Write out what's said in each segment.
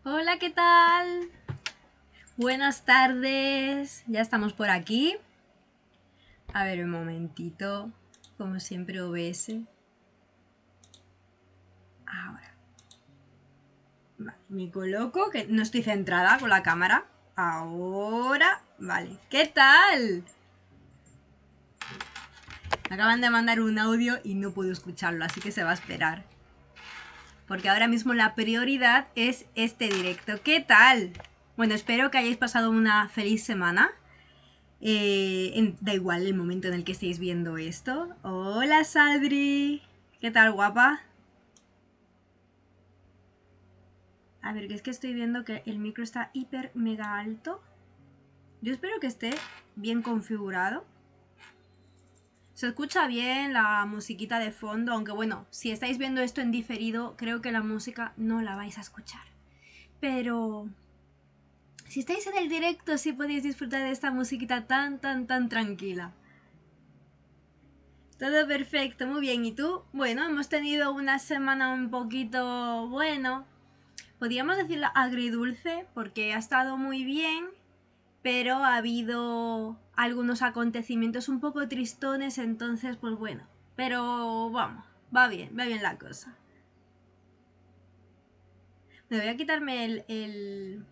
Hola, ¿qué tal? Buenas tardes. Ya estamos por aquí. A ver, un momentito. Como siempre, OBS. Ahora. Vale, me coloco, que no estoy centrada con la cámara. Ahora. Vale. ¿Qué tal? Me acaban de mandar un audio y no puedo escucharlo, así que se va a esperar. Porque ahora mismo la prioridad es este directo. ¿Qué tal? Bueno, espero que hayáis pasado una feliz semana. Da igual el momento en el que estéis viendo esto. Hola, Sadri. ¿Qué tal, guapa? A ver, que es que estoy viendo que el micro está hiper mega alto. Yo espero que esté bien configurado. Se escucha bien la musiquita de fondo, aunque bueno, si estáis viendo esto en diferido, creo que la música no la vais a escuchar. Pero si estáis en el directo, sí podéis disfrutar de esta musiquita tan tranquila. Todo perfecto, muy bien. ¿Y tú? Bueno, hemos tenido una semana un poquito, bueno, podríamos decirlo agridulce, porque ha estado muy bien, pero ha habido algunos acontecimientos un poco tristones, entonces, pues bueno. Pero vamos, va bien la cosa. Me voy a quitarme el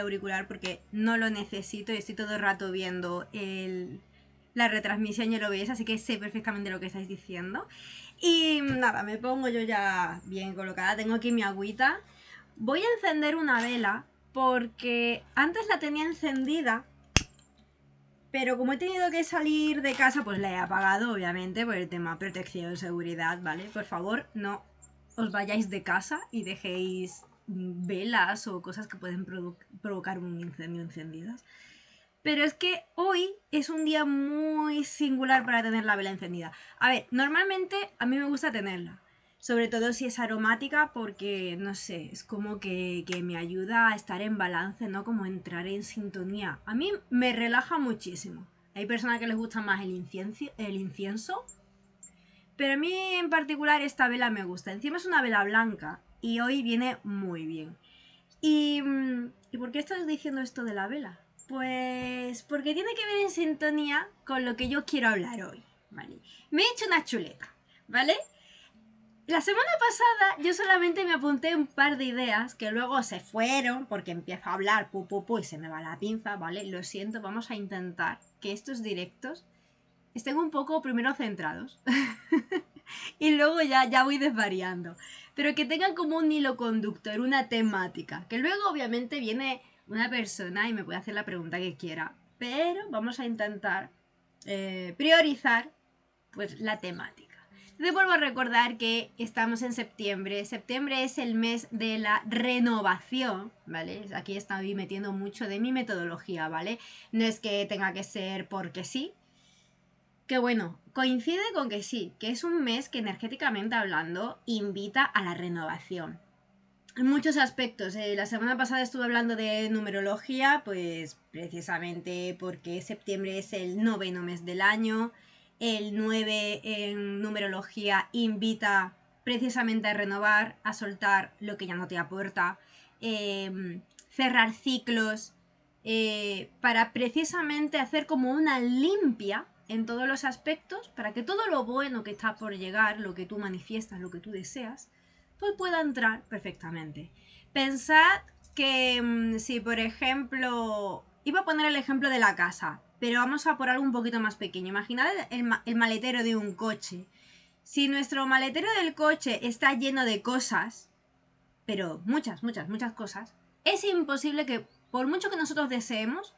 auricular porque no lo necesito y estoy todo el rato viendo la retransmisión y el OBS, así que sé perfectamente lo que estáis diciendo. Y nada, me pongo yo ya bien colocada, tengo aquí mi agüita. Voy a encender una vela porque antes la tenía encendida, pero como he tenido que salir de casa, pues la he apagado, obviamente, por el tema protección, seguridad, ¿vale? Por favor, no os vayáis de casa y dejéis velas o cosas que pueden provocar un incendio encendidas. Pero es que hoy es un día muy singular para tener la vela encendida. A ver, normalmente a mí me gusta tenerla. Sobre todo si es aromática porque, no sé, es como que me ayuda a estar en balance, ¿no? Como entrar en sintonía. A mí me relaja muchísimo. Hay personas que les gusta más el incienso, pero a mí en particular esta vela me gusta. Encima es una vela blanca y hoy viene muy bien. ¿Y por qué estás diciendo esto de la vela? Pues porque tiene que ver en sintonía con lo que yo quiero hablar hoy, ¿vale? Me he hecho una chuleta, ¿vale? La semana pasada yo solamente me apunté un par de ideas que luego se fueron porque empiezo a hablar y se me va la pinza, ¿vale? Lo siento, vamos a intentar que estos directos estén un poco primero centrados y luego ya voy desvariando. Pero que tengan como un hilo conductor, una temática. Que luego obviamente viene una persona y me puede hacer la pregunta que quiera. Pero vamos a intentar priorizar pues la temática. Te vuelvo a recordar que estamos en septiembre. Septiembre es el mes de la renovación, ¿vale? Aquí estoy metiendo mucho de mi metodología, ¿vale? No es que tenga que ser porque sí, que bueno, coincide con que sí, que es un mes que energéticamente hablando invita a la renovación. En muchos aspectos. La semana pasada estuve hablando de numerología, pues precisamente porque septiembre es el noveno mes del año. El 9 en numerología invita precisamente a renovar, a soltar lo que ya no te aporta, cerrar ciclos, para precisamente hacer como una limpia en todos los aspectos, para que todo lo bueno que está por llegar, lo que tú manifiestas, lo que tú deseas, pues pueda entrar perfectamente. Pensad que si por ejemplo, iba a poner el ejemplo de la casa, pero vamos a por algo un poquito más pequeño. Imaginad el maletero de un coche. Si nuestro maletero del coche está lleno de cosas, pero muchas cosas, es imposible que, por mucho que nosotros deseemos,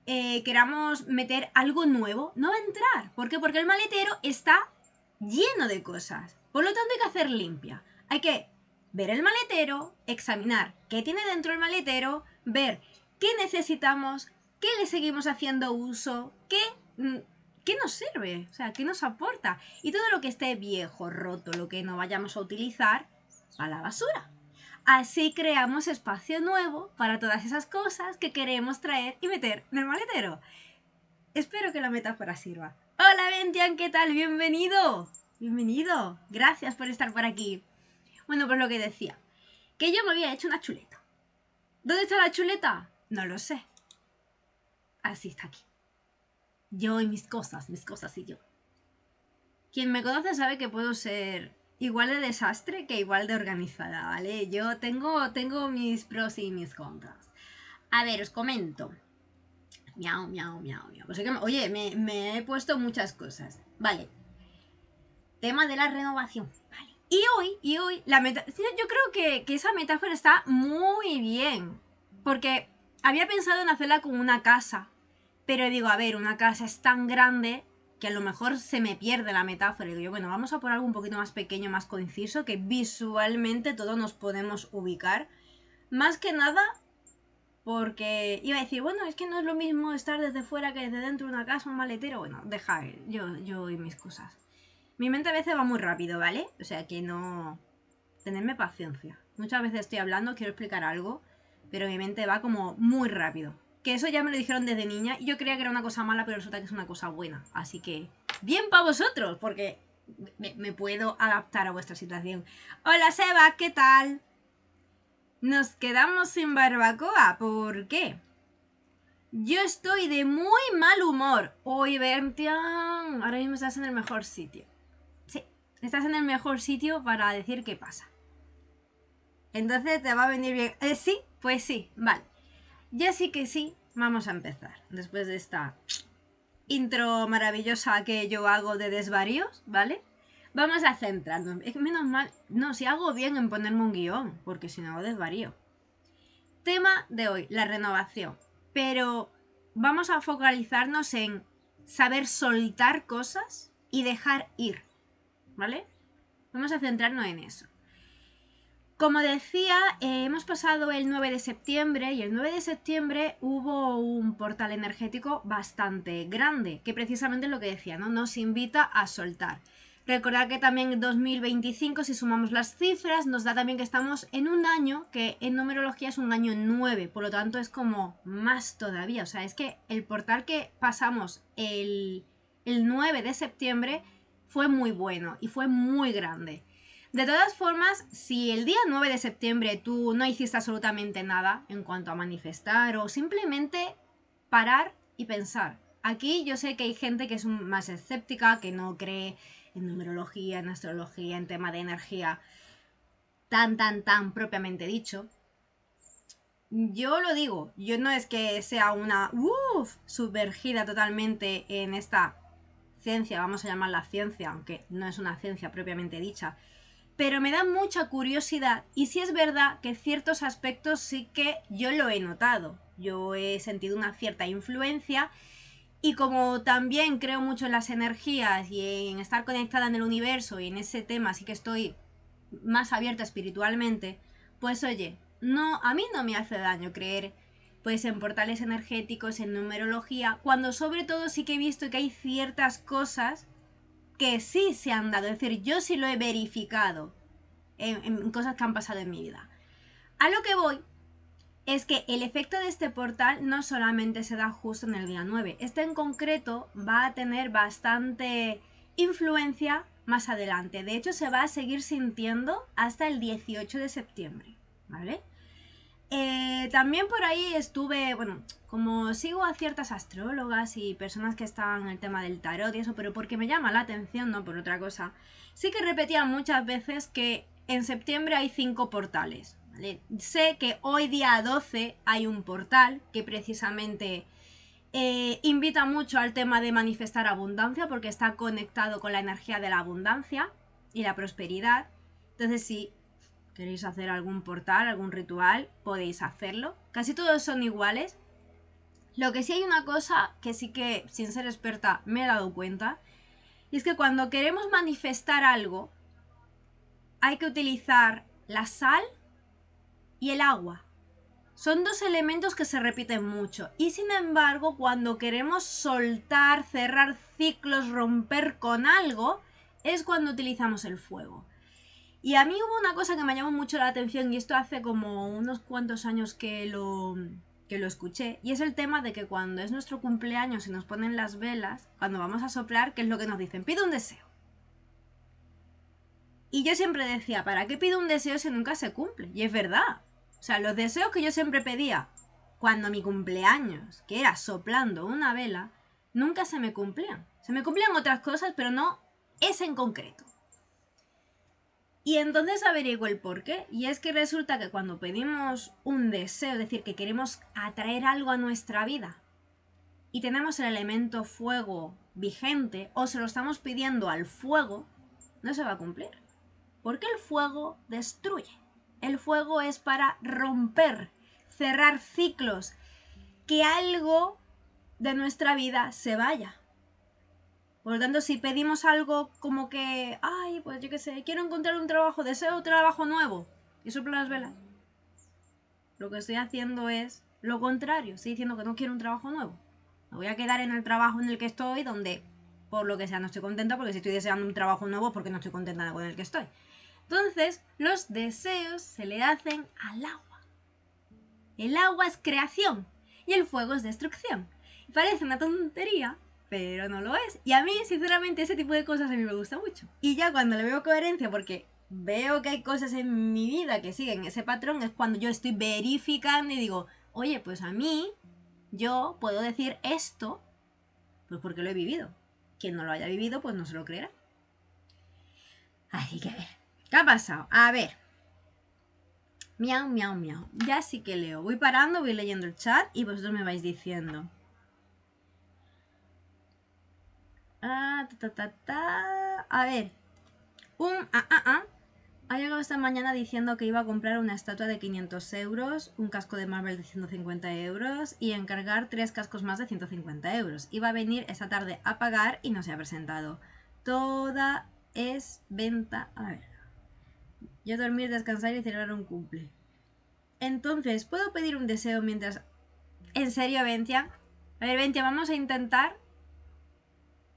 queramos meter algo nuevo, no va a entrar. ¿Por qué? Porque el maletero está lleno de cosas. Por lo tanto, hay que hacer limpia. Hay que ver el maletero, examinar qué tiene dentro el maletero, ver qué necesitamos, qué le seguimos haciendo uso, qué nos sirve, o sea, qué nos aporta. Y todo lo que esté viejo, roto, lo que no vayamos a utilizar, a la basura. Así creamos espacio nuevo para todas esas cosas que queremos traer y meter en el maletero. Espero que la metáfora sirva. Hola Bentian, ¿qué tal? Bienvenido. Bienvenido. Gracias por estar por aquí. Bueno, pues lo que decía, que yo me había hecho una chuleta. ¿Dónde está la chuleta? No lo sé. Así está aquí. Yo y mis cosas y yo. Quien me conoce sabe que puedo ser igual de desastre que igual de organizada, ¿vale? Yo tengo mis pros y mis contras. A ver, os comento. Miau, miau, miau, miau. Pues oye, me he puesto muchas cosas. Vale. Tema de la renovación. Vale. Y hoy, yo creo que esa metáfora está muy bien. Porque había pensado en hacerla con una casa. Pero digo, a ver, una casa es tan grande que a lo mejor se me pierde la metáfora. Y digo yo, bueno, vamos a por algo un poquito más pequeño, más conciso, que visualmente todos nos podemos ubicar. Más que nada porque iba a decir, bueno, es que no es lo mismo estar desde fuera que desde dentro de una casa, un maletero. Bueno, deja, yo y mis cosas. Mi mente a veces va muy rápido, ¿vale? O sea que no... Tenedme paciencia. Muchas veces estoy hablando, quiero explicar algo, pero mi mente va como muy rápido. Que eso ya me lo dijeron desde niña y yo creía que era una cosa mala, pero resulta que es una cosa buena. Así que, bien para vosotros, porque me puedo adaptar a vuestra situación. Hola Seba, ¿qué tal? Nos quedamos sin barbacoa, ¿por qué? Yo estoy de muy mal humor. Hoy, Bertian, ahora mismo estás en el mejor sitio. Sí, estás en el mejor sitio para decir qué pasa. Entonces te va a venir bien. Sí, pues sí, vale. Ya sí que sí, vamos a empezar. Después de esta intro maravillosa que yo hago de desvaríos, ¿vale? Vamos a centrarnos. Menos mal, no, si hago bien en ponerme un guión, porque si no hago desvarío. Tema de hoy, la renovación. Pero vamos a focalizarnos en saber soltar cosas y dejar ir, ¿vale? Vamos a centrarnos en eso. Como decía, hemos pasado el 9 de septiembre y el 9 de septiembre hubo un portal energético bastante grande, que precisamente es lo que decía, ¿no? Nos invita a soltar. Recordad que también en 2025, si sumamos las cifras, nos da también que estamos en un año que en numerología es un año 9, por lo tanto es como más todavía. O sea, es que el portal que pasamos el 9 de septiembre fue muy bueno y fue muy grande. De todas formas, si el día 9 de septiembre tú no hiciste absolutamente nada en cuanto a manifestar o simplemente parar y pensar. Aquí yo sé que hay gente que es más escéptica, que no cree en numerología, en astrología, en tema de energía tan propiamente dicho. Yo lo digo, yo no es que sea una sumergida totalmente en esta ciencia, vamos a llamarla ciencia, aunque no es una ciencia propiamente dicha, pero me da mucha curiosidad y sí es verdad que ciertos aspectos sí que yo lo he notado. Yo he sentido una cierta influencia y como también creo mucho en las energías y en estar conectada en el universo y en ese tema sí que estoy más abierta espiritualmente, pues oye, no, a mí no me hace daño creer pues en portales energéticos, en numerología, cuando sobre todo sí que he visto que hay ciertas cosas que sí se han dado, es decir, yo sí lo he verificado en cosas que han pasado en mi vida. A lo que voy es que el efecto de este portal no solamente se da justo en el día 9, este en concreto va a tener bastante influencia más adelante. De hecho, se va a seguir sintiendo hasta el 18 de septiembre, ¿vale? También por ahí estuve, bueno, como sigo a ciertas astrólogas y personas que están en el tema del tarot y eso, pero porque me llama la atención, no por otra cosa, sí que repetía muchas veces que en septiembre hay 5 portales, ¿vale? Sé que hoy día 12 hay un portal que precisamente invita mucho al tema de manifestar abundancia porque está conectado con la energía de la abundancia y la prosperidad. Entonces, si queréis hacer algún portal, algún ritual, podéis hacerlo. Casi todos son iguales. Lo que sí hay una cosa que sí que, sin ser experta, me he dado cuenta, y es que cuando queremos manifestar algo, hay que utilizar la sal y el agua. Son dos elementos que se repiten mucho. Y sin embargo, cuando queremos soltar, cerrar ciclos, romper con algo, es cuando utilizamos el fuego. Y a mí hubo una cosa que me llamó mucho la atención, y esto hace como unos cuantos años que lo escuché, y es el tema de que cuando es nuestro cumpleaños y nos ponen las velas, cuando vamos a soplar, ¿qué es lo que nos dicen? Pide un deseo. Y yo siempre decía, ¿para qué pido un deseo si nunca se cumple? Y es verdad. O sea, los deseos que yo siempre pedía cuando mi cumpleaños, que era soplando una vela, nunca se me cumplían. Se me cumplían otras cosas, pero no ese en concreto. Y entonces averiguo el porqué. Y es que resulta que cuando pedimos un deseo, es decir, que queremos atraer algo a nuestra vida, y tenemos el elemento fuego vigente, o se lo estamos pidiendo al fuego, no se va a cumplir. Porque el fuego destruye. El fuego es para romper, cerrar ciclos, que algo de nuestra vida se vaya. Por lo tanto, si pedimos algo como que, ay, pues yo qué sé, quiero encontrar un trabajo, deseo un trabajo nuevo, y soplo las velas, lo que estoy haciendo es lo contrario. Estoy diciendo que no quiero un trabajo nuevo. Me voy a quedar en el trabajo en el que estoy, donde por lo que sea no estoy contenta, porque si estoy deseando un trabajo nuevo es porque no estoy contenta con el que estoy. Entonces, los deseos se le hacen al agua. El agua es creación y el fuego es destrucción. Parece una tontería, pero no lo es. Y a mí, sinceramente, ese tipo de cosas a mí me gusta mucho. Y ya cuando le veo coherencia, porque veo que hay cosas en mi vida que siguen ese patrón, es cuando yo estoy verificando y digo, oye, pues a mí, yo puedo decir esto, pues porque lo he vivido. Quien no lo haya vivido, pues no se lo creerá. Así que a ver, ¿qué ha pasado? A ver. Miau, miau, miau. Ya sí que leo. Voy parando, voy leyendo el chat y vosotros me vais diciendo. A ver. Ha llegado esta mañana diciendo que iba a comprar una estatua de 500 euros, un casco de Marvel de 150 euros y encargar 3 cascos más de 150 euros. Iba a venir esta tarde a pagar y no se ha presentado. Toda es venta. A ver. Yo dormir, descansar y celebrar un cumple. Entonces, ¿puedo pedir un deseo mientras... ¿En serio, Ventia? A ver, Ventia, vamos a intentar,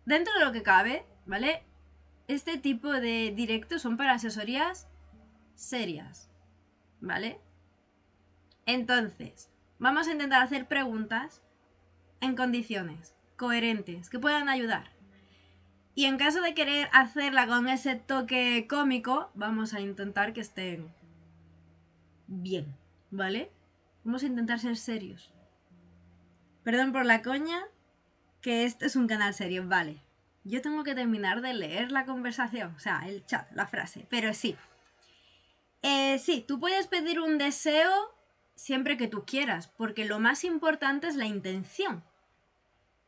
dentro de lo que cabe, ¿vale? Este tipo de directos son para asesorías serias, ¿vale? Entonces, vamos a intentar hacer preguntas en condiciones coherentes, que puedan ayudar. Y en caso de querer hacerla con ese toque cómico, vamos a intentar que estén bien, ¿vale? Vamos a intentar ser serios. Perdón por la coña, que este es un canal serio, vale. Yo tengo que terminar de leer la conversación, o sea, el chat, la frase, pero sí. Sí, tú puedes pedir un deseo siempre que tú quieras, porque lo más importante es la intención.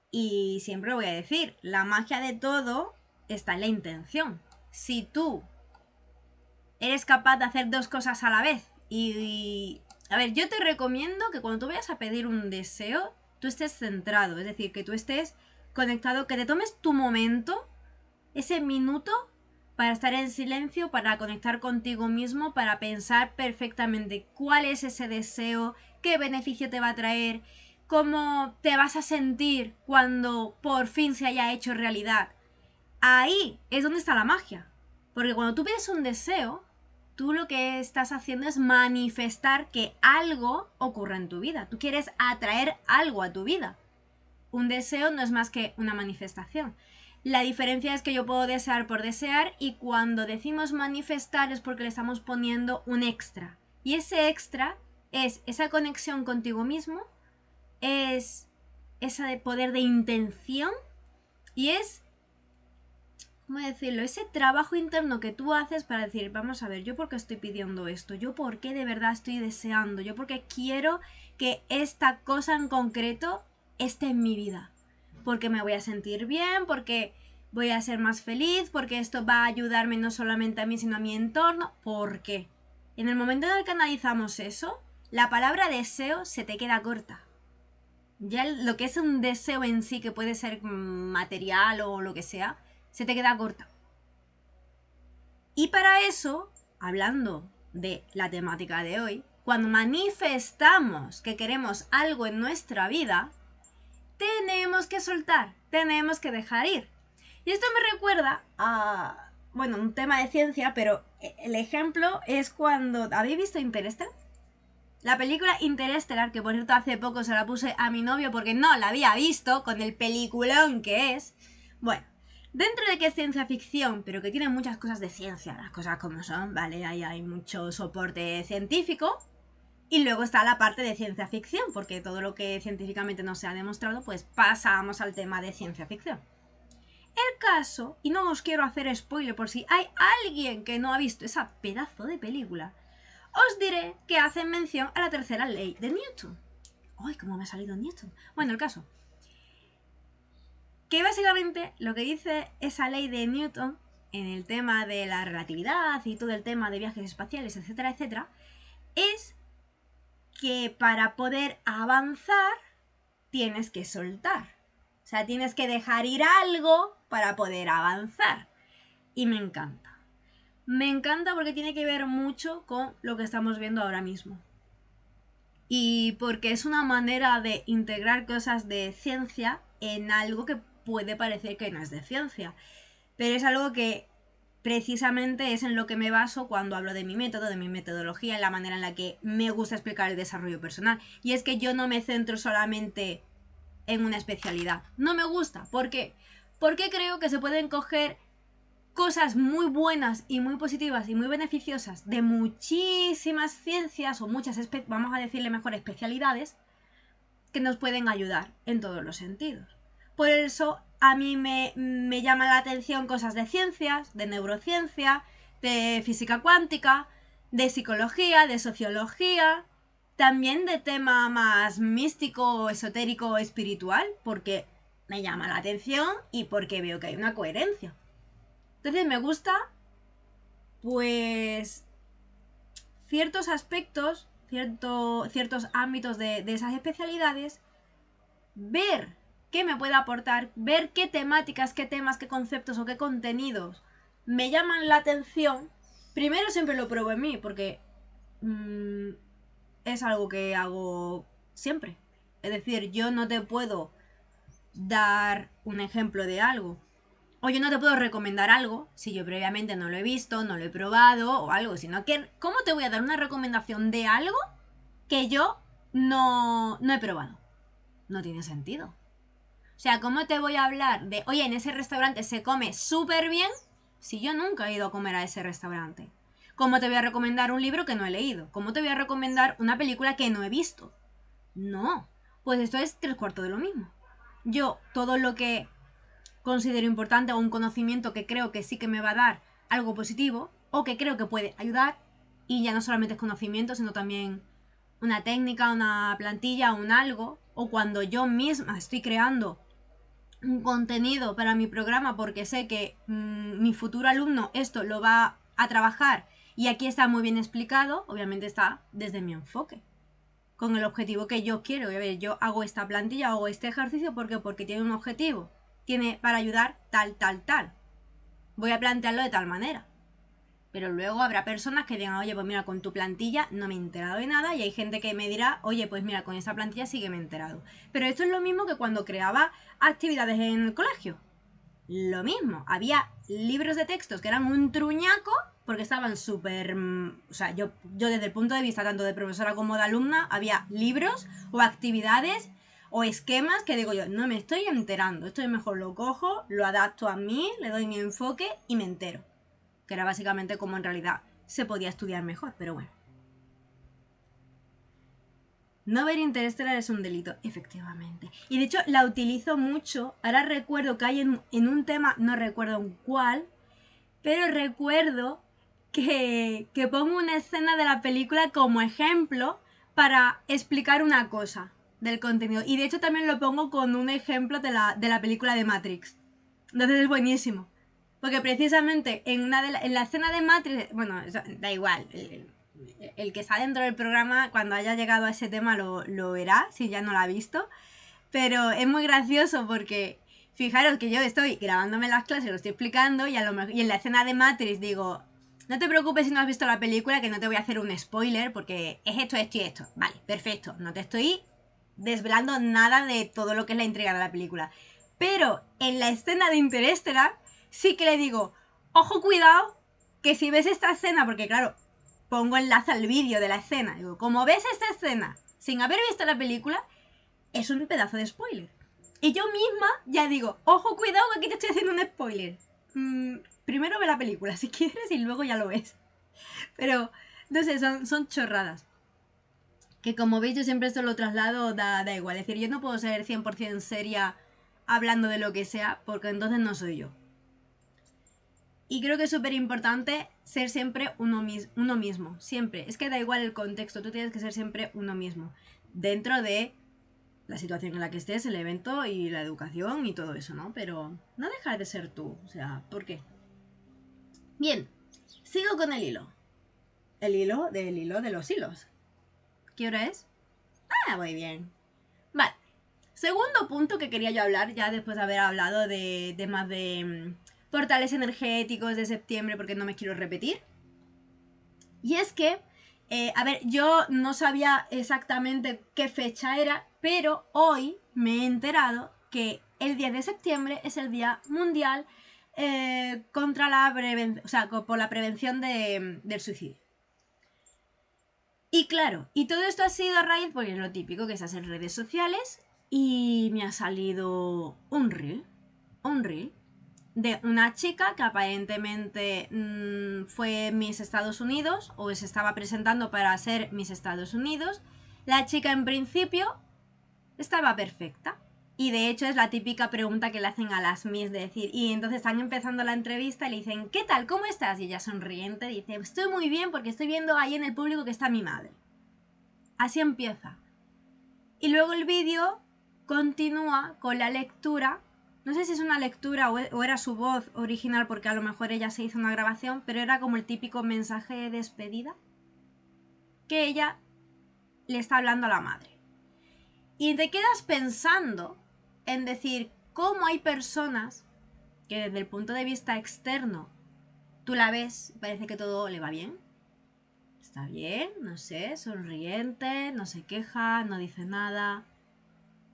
Y siempre voy a decir, la magia de todo está en la intención. Si tú eres capaz de hacer 2 cosas a la vez a ver, yo te recomiendo que cuando tú vayas a pedir un deseo, tú estés centrado, es decir, que tú estés conectado, que te tomes tu momento, ese minuto, para estar en silencio, para conectar contigo mismo, para pensar perfectamente cuál es ese deseo, qué beneficio te va a traer, cómo te vas a sentir cuando por fin se haya hecho realidad. Ahí es donde está la magia. Porque cuando tú pides un deseo, tú lo que estás haciendo es manifestar que algo ocurra en tu vida. Tú quieres atraer algo a tu vida. Un deseo no es más que una manifestación. La diferencia es que yo puedo desear por desear y cuando decimos manifestar es porque le estamos poniendo un extra. Y ese extra es esa conexión contigo mismo, es ese poder de intención y es, ¿cómo decirlo? Ese trabajo interno que tú haces para decir, vamos a ver, ¿yo por qué estoy pidiendo esto? ¿Yo por qué de verdad estoy deseando? ¿Yo por qué quiero que esta cosa en concreto esté en mi vida? Porque me voy a sentir bien, porque voy a ser más feliz, porque esto va a ayudarme no solamente a mí, sino a mi entorno. ¿Por qué? En el momento en el que analizamos eso, la palabra deseo se te queda corta. Ya lo que es un deseo en sí, que puede ser material o lo que sea, se te queda corta. Y para eso, hablando de la temática de hoy, cuando manifestamos que queremos algo en nuestra vida, tenemos que soltar, tenemos que dejar ir. Y esto me recuerda a, bueno, un tema de ciencia, pero el ejemplo es cuando... ¿Habéis visto Interestelar? La película Interestelar, que por cierto hace poco se la puse a mi novio porque no la había visto, con el peliculón que es. Bueno, dentro de que es ciencia ficción, pero que tiene muchas cosas de ciencia, las cosas como son, ¿vale? Ahí hay mucho soporte científico. Y luego está la parte de ciencia ficción, porque todo lo que científicamente no se ha demostrado, pues pasamos al tema de ciencia ficción. El caso, y no os quiero hacer spoiler por si hay alguien que no ha visto esa pedazo de película, os diré que hacen mención a la tercera ley de Newton. ¡Ay, cómo me ha salido Newton! Bueno, el caso, que básicamente lo que dice esa ley de Newton en el tema de la relatividad y todo el tema de viajes espaciales, etcétera, etcétera, es que para poder avanzar tienes que soltar. O sea, tienes que dejar ir algo para poder avanzar. Y me encanta. Me encanta porque tiene que ver mucho con lo que estamos viendo ahora mismo. Y porque es una manera de integrar cosas de ciencia en algo que puede parecer que no es de ciencia. Pero es algo que precisamente es en lo que me baso cuando hablo de mi método, de mi metodología, en la manera en la que me gusta explicar el desarrollo personal. Y es que yo no me centro solamente en una especialidad. No me gusta. ¿Por qué? Porque creo que se pueden coger cosas muy buenas y muy positivas y muy beneficiosas de muchísimas ciencias o muchas, vamos a decirle mejor, especialidades que nos pueden ayudar en todos los sentidos. Por eso a mí me llama la atención cosas de ciencias, de neurociencia, de física cuántica, de psicología, de sociología, también de tema más místico, esotérico, espiritual, porque me llama la atención y porque veo que hay una coherencia. Entonces me gusta, pues, ciertos aspectos, ciertos ámbitos de esas especialidades, ver qué me puede aportar, ver qué temáticas, qué temas, qué conceptos o qué contenidos me llaman la atención. Primero siempre lo pruebo en mí, porque es algo que hago siempre. Es decir, yo no te puedo dar un ejemplo de algo. O yo no te puedo recomendar algo si yo previamente no lo he visto, no lo he probado o algo, sino que ¿cómo te voy a dar una recomendación de algo que yo no he probado? No tiene sentido. O sea, ¿cómo te voy a hablar de, oye, en ese restaurante se come súper bien si yo nunca he ido a comer a ese restaurante? ¿Cómo te voy a recomendar un libro que no he leído? ¿Cómo te voy a recomendar una película que no he visto? No. Pues esto es 3/4 de lo mismo. Yo, todo lo que considero importante o un conocimiento que creo que sí que me va a dar algo positivo o que creo que puede ayudar, y ya no solamente es conocimiento, sino también una técnica, una plantilla, un algo, o cuando yo misma estoy creando un contenido para mi programa porque sé que mi futuro alumno esto lo va a trabajar y aquí está muy bien explicado, obviamente está desde mi enfoque, con el objetivo que yo quiero. A ver, yo hago esta plantilla, hago este ejercicio porque tiene un objetivo, tiene para ayudar tal, tal, tal. Voy a plantearlo de tal manera. Pero luego habrá personas que digan, oye, pues mira, con tu plantilla no me he enterado de nada, y hay gente que me dirá, oye, pues mira, con esa plantilla sí que me he enterado. Pero esto es lo mismo que cuando creaba actividades en el colegio. Lo mismo, había libros de textos que eran un truñaco porque estaban súper... O sea, yo desde el punto de vista tanto de profesora como de alumna, había libros o actividades o esquemas que digo yo, no me estoy enterando, esto mejor lo cojo, lo adapto a mí, le doy mi enfoque y me entero. Que era básicamente como en realidad se podía estudiar mejor, pero bueno. No ver Interestelar es un delito, efectivamente. Y de hecho la utilizo mucho. Ahora recuerdo que hay en un tema, no recuerdo en cuál, pero recuerdo que pongo una escena de la película como ejemplo para explicar una cosa del contenido. Y de hecho también lo pongo con un ejemplo de la película de Matrix. Entonces es buenísimo. Porque precisamente en la escena de Matrix, bueno, da igual, el que está dentro del programa cuando haya llegado a ese tema lo verá, si ya no lo ha visto. Pero es muy gracioso porque fijaros que yo estoy grabándome las clases, lo estoy explicando, y en la escena de Matrix digo, no te preocupes si no has visto la película, que no te voy a hacer un spoiler porque es esto, esto y esto. Vale, perfecto, no te estoy desvelando nada de todo lo que es la intriga de la película. Pero en la escena de Interestelar sí que le digo, ojo, cuidado, que si ves esta escena, porque claro, pongo enlace al vídeo de la escena, digo, como ves esta escena sin haber visto la película, es un pedazo de spoiler. Y yo misma ya digo, ojo, cuidado, que aquí te estoy haciendo un spoiler. Primero ve la película si quieres y luego ya lo ves. Pero, no sé, son chorradas. Que como veis yo siempre esto lo traslado, da igual. Es decir, yo no puedo ser 100% seria hablando de lo que sea, porque entonces no soy yo. Y creo que es súper importante ser siempre uno mismo, siempre. Es que da igual el contexto, tú tienes que ser siempre uno mismo. Dentro de la situación en la que estés, el evento y la educación y todo eso, ¿no? Pero no dejar de ser tú, o sea, ¿por qué? Bien, sigo con el hilo. El hilo de los hilos. ¿Qué hora es? Ah, muy bien. Vale. Segundo punto que quería yo hablar, ya después de haber hablado de temas de portales energéticos de septiembre, porque no me quiero repetir. Y es que, a ver, yo no sabía exactamente qué fecha era, pero hoy me he enterado que el 10 de septiembre es el Día Mundial contra la prevención, o sea, por la prevención del suicidio. Y claro, y todo esto ha sido a raíz, pues es lo típico que se hace en redes sociales, y me ha salido un reel de una chica que aparentemente fue Miss Estados Unidos o se estaba presentando para ser Miss Estados Unidos. La chica en principio estaba perfecta. Y de hecho es la típica pregunta que le hacen a las Miss de decir, y entonces están empezando la entrevista y le dicen, ¿qué tal? ¿Cómo estás? Y ella sonriente dice, estoy muy bien porque estoy viendo ahí en el público que está mi madre. Así empieza. Y luego el vídeo continúa con la lectura. No sé si es una lectura o era su voz original, porque a lo mejor ella se hizo una grabación, pero era como el típico mensaje de despedida que ella le está hablando a la madre. Y te quedas pensando en decir cómo hay personas que desde el punto de vista externo tú la ves y parece que todo le va bien. Está bien, no sé, sonriente, no se queja, no dice nada,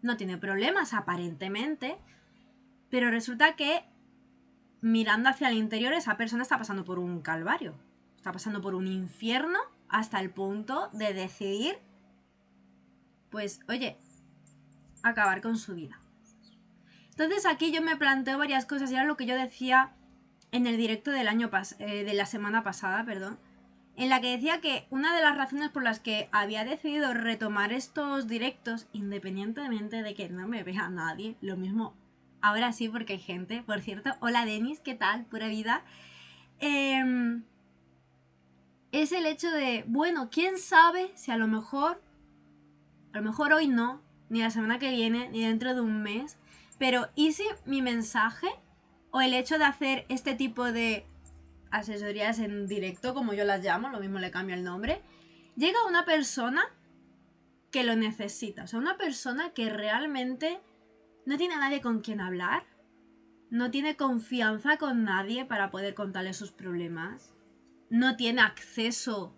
no tiene problemas aparentemente, pero resulta que mirando hacia el interior esa persona está pasando por un calvario, está pasando por un infierno hasta el punto de decidir, pues oye, acabar con su vida. Entonces aquí yo me planteo varias cosas y era lo que yo decía en el directo de la semana pasada, perdón, en la que decía que una de las razones por las que había decidido retomar estos directos, independientemente de que no me vea nadie, lo mismo ahora sí porque hay gente, por cierto, hola Denis, ¿qué tal? Pura vida. Es el hecho de, bueno, quién sabe si a lo mejor hoy no, ni la semana que viene, ni dentro de un mes, pero ¿y si mi mensaje o el hecho de hacer este tipo de asesorías en directo, como yo las llamo, lo mismo le cambio el nombre, llega a una persona que lo necesita, o sea, una persona que realmente no tiene a nadie con quien hablar, no tiene confianza con nadie para poder contarle sus problemas, no tiene acceso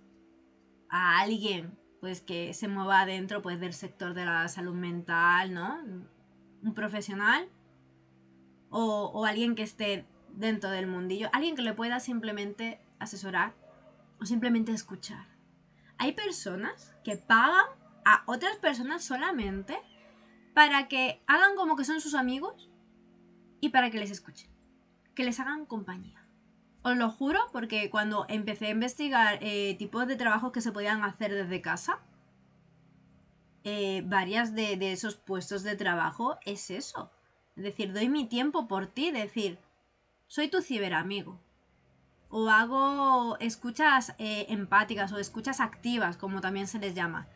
a alguien pues que se mueva adentro pues del sector de la salud mental, ¿no? Un profesional o alguien que esté dentro del mundillo, alguien que le pueda simplemente asesorar o simplemente escuchar. Hay personas que pagan a otras personas solamente para que hagan como que son sus amigos y para que les escuchen, que les hagan compañía. Os lo juro porque cuando empecé a investigar tipos de trabajos que se podían hacer desde casa, varias de esos puestos de trabajo es eso. Es decir, doy mi tiempo por ti, decir, soy tu ciberamigo. O hago escuchas empáticas o escuchas activas, como también se les llama.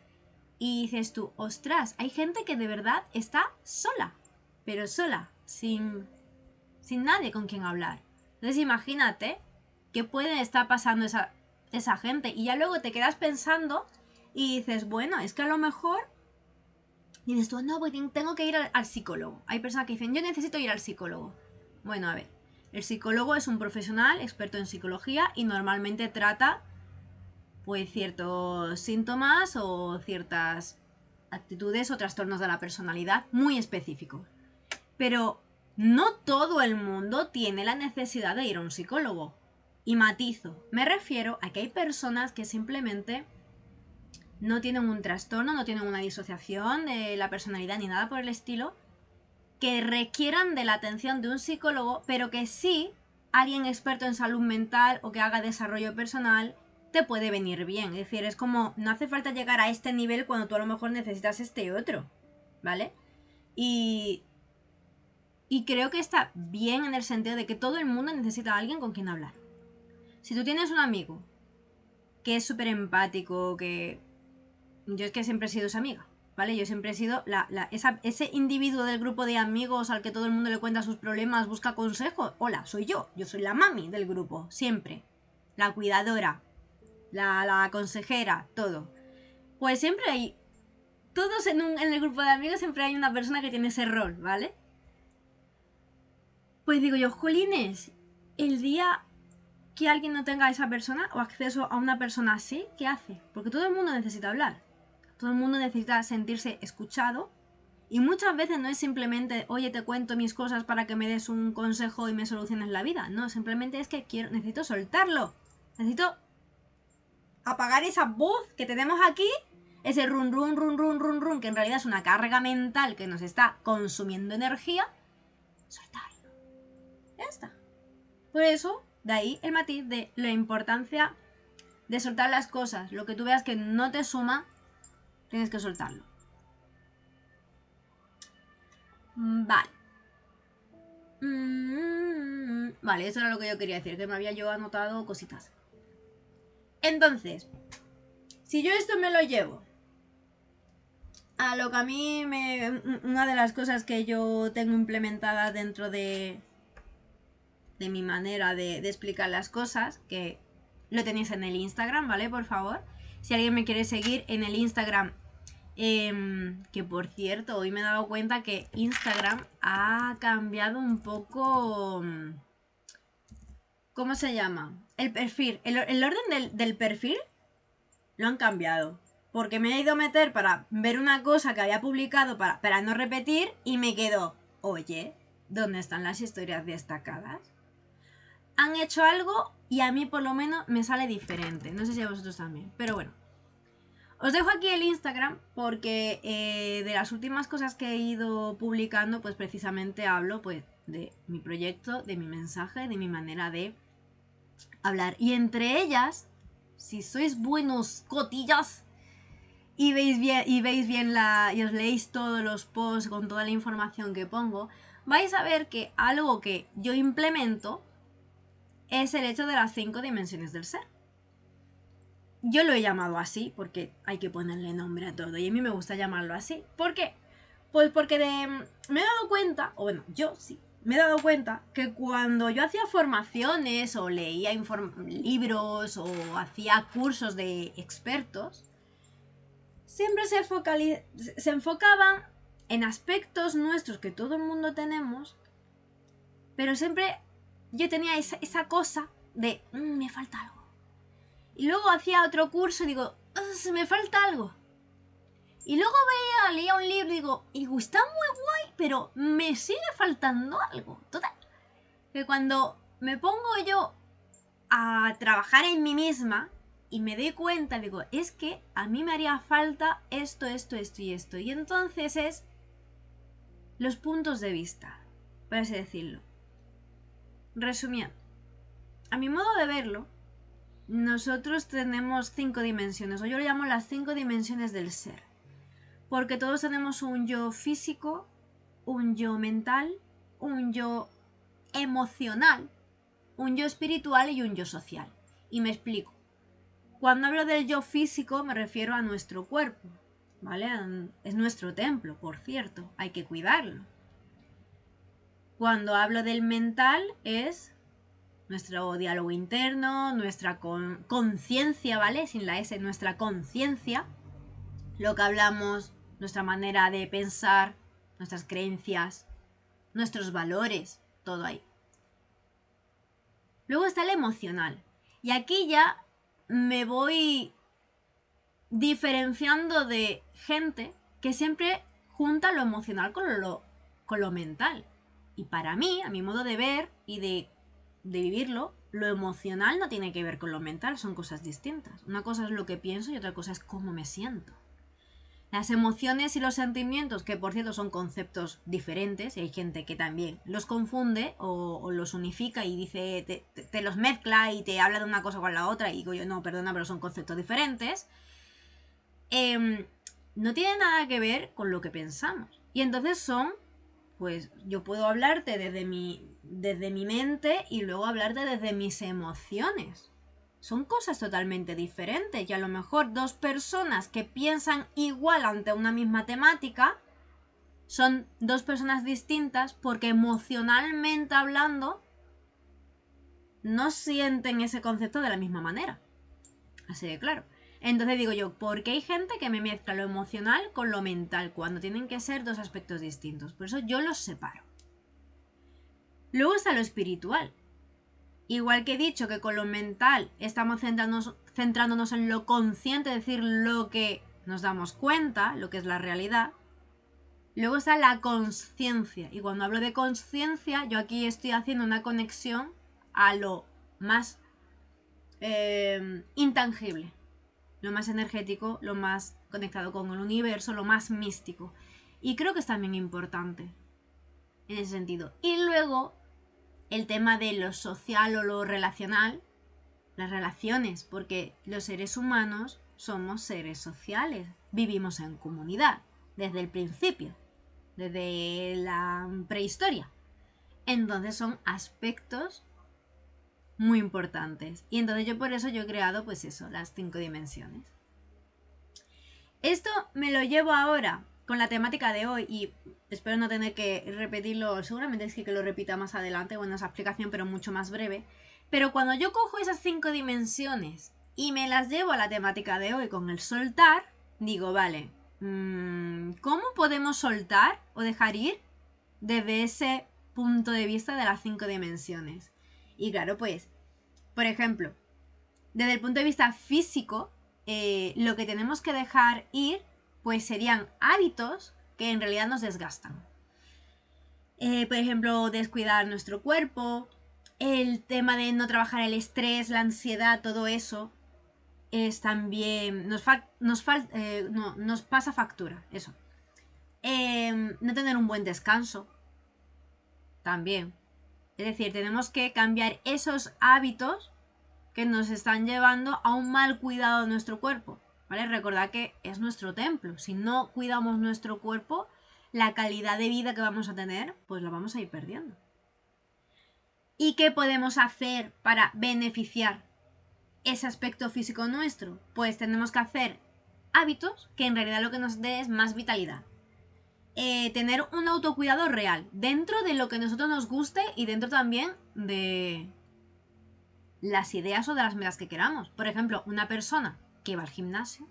Y dices tú, ostras, hay gente que de verdad está sola, pero sola, sin nadie con quien hablar. Entonces imagínate qué puede estar pasando esa gente. Y ya luego te quedas pensando y dices, bueno, es que a lo mejor... Y dices tú, no, pues tengo que ir al psicólogo. Hay personas que dicen, yo necesito ir al psicólogo. Bueno, a ver, el psicólogo es un profesional experto en psicología y normalmente trata pues ciertos síntomas o ciertas actitudes o trastornos de la personalidad muy específicos. Pero no todo el mundo tiene la necesidad de ir a un psicólogo. Y matizo, me refiero a que hay personas que simplemente no tienen un trastorno, no tienen una disociación de la personalidad ni nada por el estilo, que requieran de la atención de un psicólogo, pero que sí alguien experto en salud mental o que haga desarrollo personal te puede venir bien. Es decir, es como, no hace falta llegar a este nivel cuando tú a lo mejor necesitas este otro, ¿vale? Y creo que está bien en el sentido de que todo el mundo necesita a alguien con quien hablar. Si tú tienes un amigo que es súper empático, que... Yo es que siempre he sido esa amiga, ¿vale? Yo siempre he sido ese individuo del grupo de amigos al que todo el mundo le cuenta sus problemas, busca consejos. Hola, soy yo soy la mami del grupo, siempre. La cuidadora, la consejera, todo. Pues siempre hay... Todos en el grupo de amigos siempre hay una persona que tiene ese rol, ¿vale? Pues digo yo, jolines, el día que alguien no tenga a esa persona o acceso a una persona así, ¿qué hace? Porque todo el mundo necesita hablar. Todo el mundo necesita sentirse escuchado. Y muchas veces no es simplemente, oye, te cuento mis cosas para que me des un consejo y me soluciones la vida. No, simplemente es que necesito soltarlo. Necesito apagar esa voz que tenemos aquí, ese run run run run run run, que en realidad es una carga mental que nos está consumiendo energía. Soltarlo. Ya está. Por eso, de ahí el matiz de la importancia de soltar las cosas. Lo que tú veas que no te suma, tienes que soltarlo. Vale. Vale, eso era lo que yo quería decir, que me había yo anotado cositas. Entonces, si yo esto me lo llevo a lo que a mí una de las cosas que yo tengo implementada dentro de mi manera de explicar las cosas, que lo tenéis en el Instagram, ¿vale? Por favor. Si alguien me quiere seguir en el Instagram, que por cierto, hoy me he dado cuenta que Instagram ha cambiado un poco... ¿Cómo se llama? El perfil. El orden del perfil lo han cambiado. Porque me he ido a meter para ver una cosa que había publicado para no repetir y me quedo, oye, ¿dónde están las historias destacadas? Han hecho algo y a mí por lo menos me sale diferente. No sé si a vosotros también, pero bueno. Os dejo aquí el Instagram porque de las últimas cosas que he ido publicando, pues precisamente hablo pues de mi proyecto, de mi mensaje, de mi manera de hablar. Y entre ellas, si sois buenos cotillas y veis bien y os leéis todos los posts con toda la información que pongo, vais a ver que algo que yo implemento es el hecho de las 5 dimensiones del ser. Yo lo he llamado así porque hay que ponerle nombre a todo y a mí me gusta llamarlo así. ¿Por qué? Pues porque me he dado cuenta, o bueno, yo sí, me he dado cuenta que cuando yo hacía formaciones o leía libros o hacía cursos de expertos, siempre se enfocaban en aspectos nuestros que todo el mundo tenemos, pero siempre yo tenía esa cosa de, me falta algo. Y luego hacía otro curso y digo, se me falta algo. Y luego leía un libro y digo, está muy guay, pero me sigue faltando algo. Total. Que cuando me pongo yo a trabajar en mí misma y me doy cuenta, digo, es que a mí me haría falta esto, esto, esto y esto. Y entonces es los puntos de vista, por así decirlo. Resumiendo, a mi modo de verlo, nosotros tenemos 5 dimensiones, o yo lo llamo las 5 dimensiones del ser. Porque todos tenemos un yo físico, un yo mental, un yo emocional, un yo espiritual y un yo social. Y me explico. Cuando hablo del yo físico me refiero a nuestro cuerpo, ¿vale? Es nuestro templo, por cierto, hay que cuidarlo. Cuando hablo del mental es nuestro diálogo interno, nuestra conciencia, ¿vale? Sin la S, nuestra conciencia, lo que hablamos, nuestra manera de pensar, nuestras creencias, nuestros valores, todo ahí. Luego está el emocional. Y aquí ya me voy diferenciando de gente que siempre junta lo emocional con lo mental. Y para mí, a mi modo de ver y de vivirlo, lo emocional no tiene que ver con lo mental, son cosas distintas. Una cosa es lo que pienso y otra cosa es cómo me siento. Las emociones y los sentimientos, que por cierto son conceptos diferentes, y hay gente que también los confunde o los unifica y dice, te los mezcla y te habla de una cosa con la otra, y digo yo, no, perdona, pero son conceptos diferentes. No tiene nada que ver con lo que pensamos. Y entonces son, pues yo puedo hablarte desde mi mente y luego hablarte desde mis emociones. Son cosas totalmente diferentes y a lo mejor dos personas que piensan igual ante una misma temática son dos personas distintas porque emocionalmente hablando no sienten ese concepto de la misma manera. Así de claro. Entonces digo yo, ¿por qué hay gente que me mezcla lo emocional con lo mental cuando tienen que ser dos aspectos distintos? Por eso yo los separo. Luego está lo espiritual. Igual que he dicho que con lo mental estamos centrándonos en lo consciente, es decir, lo que nos damos cuenta, lo que es la realidad. Luego está la consciencia. Y cuando hablo de consciencia, yo aquí estoy haciendo una conexión a lo más intangible, lo más energético, lo más conectado con el universo, lo más místico. Y creo que es también importante en ese sentido. Y luego el tema de lo social o lo relacional, las relaciones, porque los seres humanos somos seres sociales, vivimos en comunidad desde el principio, desde la prehistoria. Entonces son aspectos muy importantes. Y entonces yo por eso yo he creado pues eso, las 5 dimensiones. Esto me lo llevo ahora con la temática de hoy y espero no tener que repetirlo, seguramente es que lo repita más adelante o en esa explicación, pero mucho más breve. Pero cuando yo cojo esas 5 dimensiones y me las llevo a la temática de hoy con el soltar, digo, vale, ¿cómo podemos soltar o dejar ir desde ese punto de vista de las 5 dimensiones? Y claro, pues, por ejemplo, desde el punto de vista físico, lo que tenemos que dejar ir, pues serían hábitos que en realidad nos desgastan. Por ejemplo, descuidar nuestro cuerpo, el tema de no trabajar el estrés, la ansiedad, todo eso, es también. Nos pasa factura, eso. No tener un buen descanso, también. Es decir, tenemos que cambiar esos hábitos que nos están llevando a un mal cuidado de nuestro cuerpo, ¿vale? Recordad que es nuestro templo. Si no cuidamos nuestro cuerpo, la calidad de vida que vamos a tener, pues la vamos a ir perdiendo. ¿Y qué podemos hacer para beneficiar ese aspecto físico nuestro? Pues tenemos que hacer hábitos que en realidad lo que nos dé es más vitalidad. Tener un autocuidado real, dentro de lo que a nosotros nos guste y dentro también de las ideas o de las metas que queramos. Por ejemplo, una persona que va al gimnasio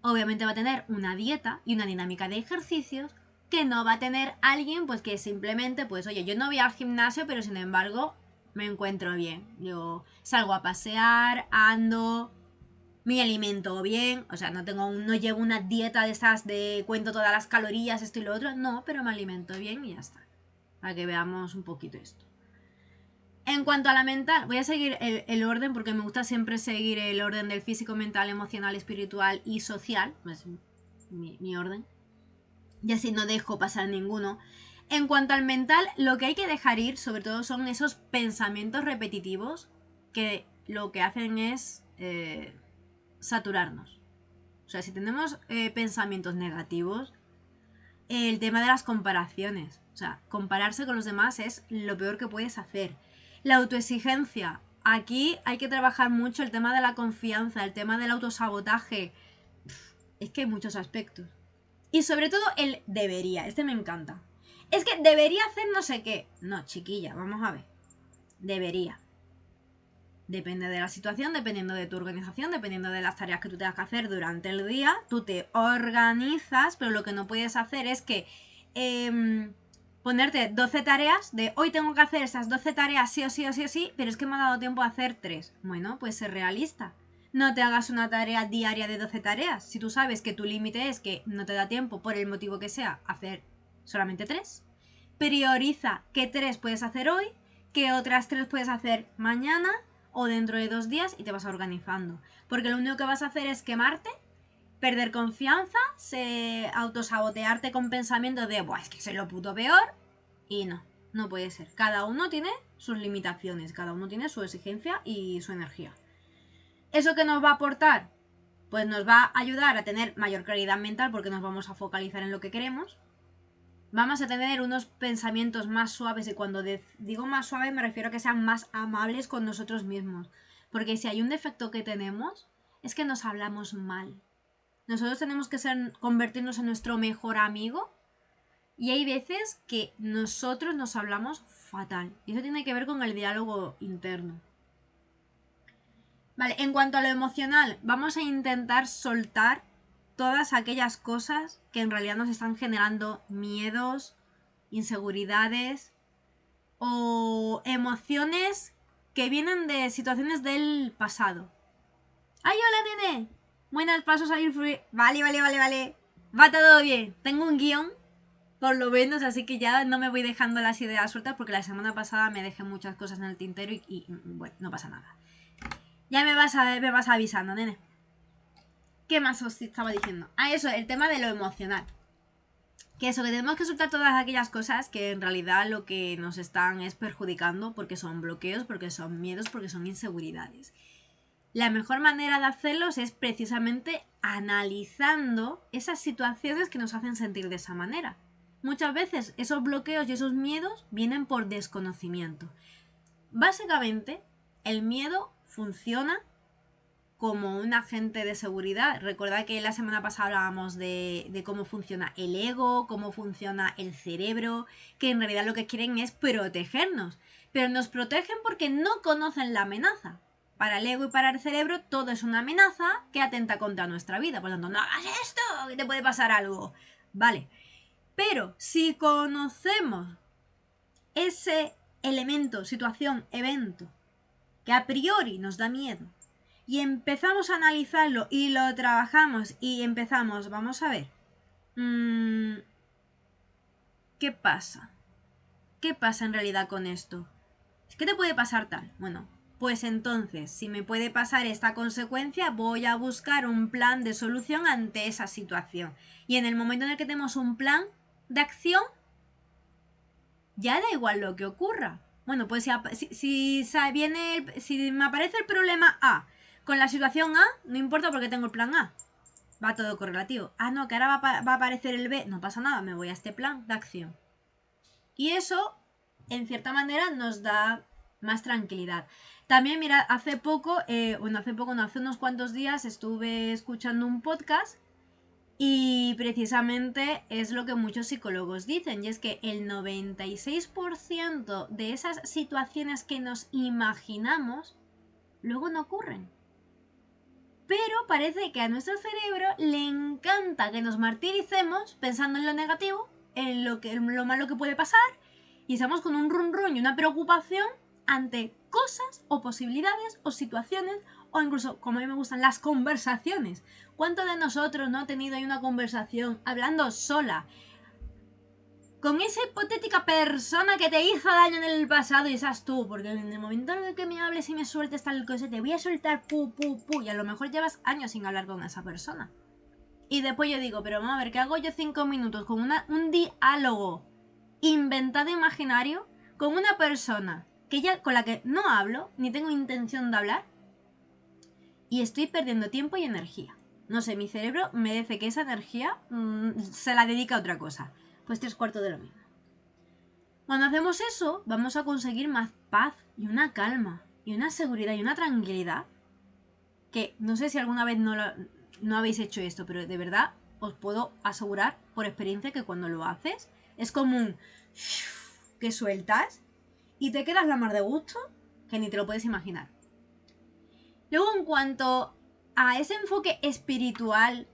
obviamente va a tener una dieta y una dinámica de ejercicios que no va a tener alguien pues que simplemente pues oye, yo no voy al gimnasio pero sin embargo me encuentro bien, yo salgo a pasear, ando, me alimento bien, o sea, no llevo una dieta de esas de cuento todas las calorías, esto y lo otro, no, pero me alimento bien y ya está, para que veamos un poquito esto. En cuanto a la mental, voy a seguir el orden porque me gusta siempre seguir el orden del físico, mental, emocional, espiritual y social. Pues mi orden. Y así no dejo pasar ninguno. En cuanto al mental, lo que hay que dejar ir, sobre todo, son esos pensamientos repetitivos que lo que hacen es saturarnos. O sea, si tenemos pensamientos negativos, el tema de las comparaciones. O sea, compararse con los demás es lo peor que puedes hacer. La autoexigencia. Aquí hay que trabajar mucho el tema de la confianza, el tema del autosabotaje. Es que hay muchos aspectos. Y sobre todo el debería. Este me encanta. Es que debería hacer no sé qué. No, chiquilla, vamos a ver. Debería. Depende de la situación, dependiendo de tu organización, dependiendo de las tareas que tú tengas que hacer durante el día. Tú te organizas, pero lo que no puedes hacer es que ponerte 12 tareas de hoy tengo que hacer esas 12 tareas sí o sí o sí o sí, pero es que me ha dado tiempo a hacer 3. Bueno, pues ser realista. No te hagas una tarea diaria de 12 tareas. Si tú sabes que tu límite es que no te da tiempo, por el motivo que sea, hacer solamente 3, prioriza qué 3 puedes hacer hoy, qué otras 3 puedes hacer mañana o dentro de 2 días y te vas organizando. Porque lo único que vas a hacer es quemarte perder confianza, autosabotearte con pensamientos de, buah, es que soy lo puto peor. Y no puede ser. Cada uno tiene sus limitaciones, cada uno tiene su exigencia y su energía. ¿Eso qué nos va a aportar? Pues nos va a ayudar a tener mayor claridad mental porque nos vamos a focalizar en lo que queremos. Vamos a tener unos pensamientos más suaves, y cuando digo más suaves me refiero a que sean más amables con nosotros mismos. Porque si hay un defecto que tenemos, es que nos hablamos mal. Nosotros tenemos que convertirnos en nuestro mejor amigo, y hay veces que nosotros nos hablamos fatal. Y eso tiene que ver con el diálogo interno. Vale, en cuanto a lo emocional, vamos a intentar soltar todas aquellas cosas que en realidad nos están generando miedos, inseguridades o emociones que vienen de situaciones del pasado. ¡Ay, hola, nene! Buenas, paso a salir free. Vale. Va todo bien. Tengo un guión, por lo menos, así que ya no me voy dejando las ideas sueltas porque la semana pasada me dejé muchas cosas en el tintero y bueno, no pasa nada. Ya me vas avisando, nene. ¿Qué más os estaba diciendo? Eso, el tema de lo emocional. Que tenemos que soltar todas aquellas cosas que en realidad lo que nos están es perjudicando, porque son bloqueos, porque son miedos, porque son inseguridades. La mejor manera de hacerlos es precisamente analizando esas situaciones que nos hacen sentir de esa manera. Muchas veces esos bloqueos y esos miedos vienen por desconocimiento. Básicamente, el miedo funciona como un agente de seguridad. Recordad que la semana pasada hablábamos de cómo funciona el ego, cómo funciona el cerebro, que en realidad lo que quieren es protegernos. Pero nos protegen porque no conocen la amenaza. Para el ego y para el cerebro todo es una amenaza que atenta contra nuestra vida. Por lo tanto, no hagas esto, que te puede pasar algo. Vale. Pero si conocemos ese elemento, situación, evento, que a priori nos da miedo, y empezamos a analizarlo y lo trabajamos y empezamos, vamos a ver, ¿qué pasa? ¿Qué pasa en realidad con esto? ¿Qué te puede pasar tal? Bueno, pues entonces, si me puede pasar esta consecuencia, voy a buscar un plan de solución ante esa situación. Y en el momento en el que tenemos un plan de acción, ya da igual lo que ocurra. Bueno, pues si me aparece el problema A con la situación A, no importa porque tengo el plan A. Va todo correlativo. Ah, no, que ahora va a aparecer el B. No pasa nada, me voy a este plan de acción. Y eso, en cierta manera, nos da más tranquilidad. También, mira, hace unos cuantos días estuve escuchando un podcast y precisamente es lo que muchos psicólogos dicen, y es que el 96% de esas situaciones que nos imaginamos luego no ocurren. Pero parece que a nuestro cerebro le encanta que nos martiricemos pensando en lo negativo, en lo malo que puede pasar, y estamos con un run run y una preocupación ante cosas o posibilidades o situaciones, o incluso, como a mí me gustan, las conversaciones. ¿Cuánto de nosotros no ha tenido ahí una conversación hablando sola con esa hipotética persona que te hizo daño en el pasado y esas tú? Porque en el momento en el que me hables y me sueltes tal cosa, te voy a soltar y a lo mejor llevas años sin hablar con esa persona. Y después yo digo, pero vamos a ver, ¿qué hago yo 5 minutos con un diálogo inventado imaginario con una persona con la que no hablo, ni tengo intención de hablar? Y estoy perdiendo tiempo y energía. No sé, mi cerebro merece que esa energía se la dedique a otra cosa. Pues 3/4 de lo mismo. Cuando hacemos eso, vamos a conseguir más paz y una calma y una seguridad y una tranquilidad. Que no sé si alguna vez no habéis hecho esto, pero de verdad os puedo asegurar por experiencia que cuando lo haces es como un que sueltas y te quedas la mar de gusto que ni te lo puedes imaginar. Luego, en cuanto a ese enfoque espiritual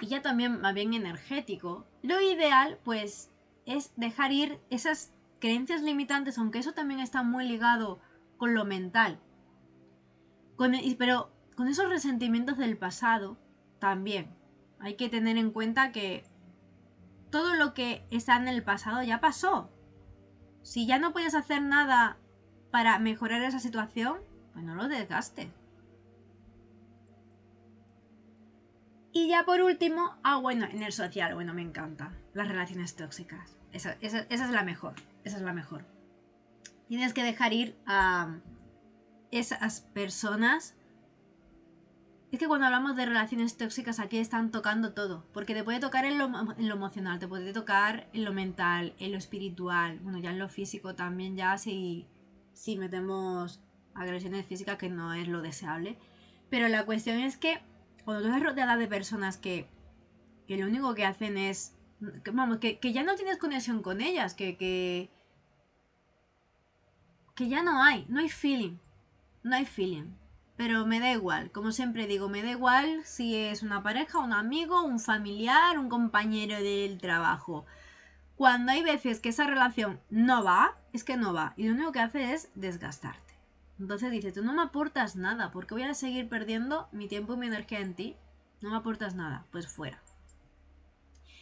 y ya también más bien energético, lo ideal pues es dejar ir esas creencias limitantes, aunque eso también está muy ligado con lo mental. Pero con esos resentimientos del pasado también hay que tener en cuenta que todo lo que está en el pasado ya pasó. Si ya no puedes hacer nada para mejorar esa situación, pues no lo desgastes. Y ya por último, bueno, en el social, bueno, me encanta. Las relaciones tóxicas. Esa es la mejor. Esa es la mejor. Tienes que dejar ir a esas personas. Es que cuando hablamos de relaciones tóxicas aquí están tocando todo. Porque te puede tocar en lo emocional, te puede tocar en lo mental, en lo espiritual. Bueno, ya en lo físico también ya si metemos agresiones físicas, que no es lo deseable. Pero la cuestión es que cuando tú estás rodeada de personas que lo único que hacen es... que ya no tienes conexión con ellas, que ya no hay feeling. No hay feeling. Pero me da igual, como siempre digo, me da igual si es una pareja, un amigo, un familiar, un compañero del trabajo. Cuando hay veces que esa relación no va, es que no va. Y lo único que hace es desgastarte. Entonces dices, tú no me aportas nada, porque voy a seguir perdiendo mi tiempo y mi energía en ti. No me aportas nada, pues fuera.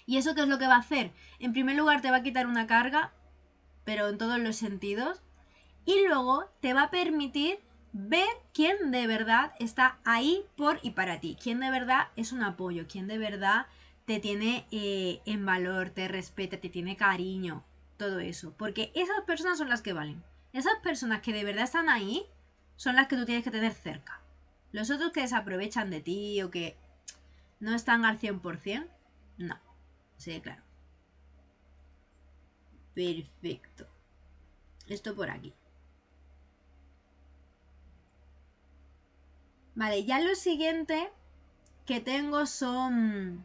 ¿Y eso qué es lo que va a hacer? En primer lugar te va a quitar una carga, pero en todos los sentidos. Y luego te va a permitir ver quién de verdad está ahí por y para ti. Quién de verdad es un apoyo. Quién de verdad te tiene en valor, te respeta, te tiene cariño. Todo eso. Porque esas personas son las que valen. Esas personas que de verdad están ahí son las que tú tienes que tener cerca. Los otros que desaprovechan de ti o que no están al 100%, no. Sí, claro. Perfecto. Esto por aquí. Vale, ya lo siguiente que tengo son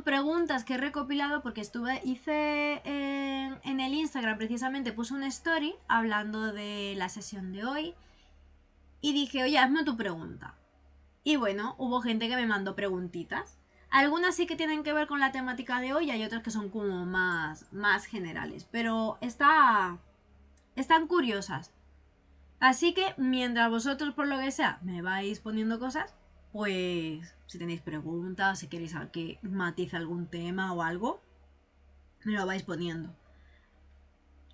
preguntas que he recopilado porque hice en el Instagram precisamente, puse una story hablando de la sesión de hoy y dije, oye, hazme tu pregunta. Y bueno, hubo gente que me mandó preguntitas. Algunas sí que tienen que ver con la temática de hoy y hay otras que son como más generales. Pero están curiosas. Así que mientras vosotros por lo que sea me vais poniendo cosas, pues si tenéis preguntas, si queréis saber que matice algún tema o algo, me lo vais poniendo.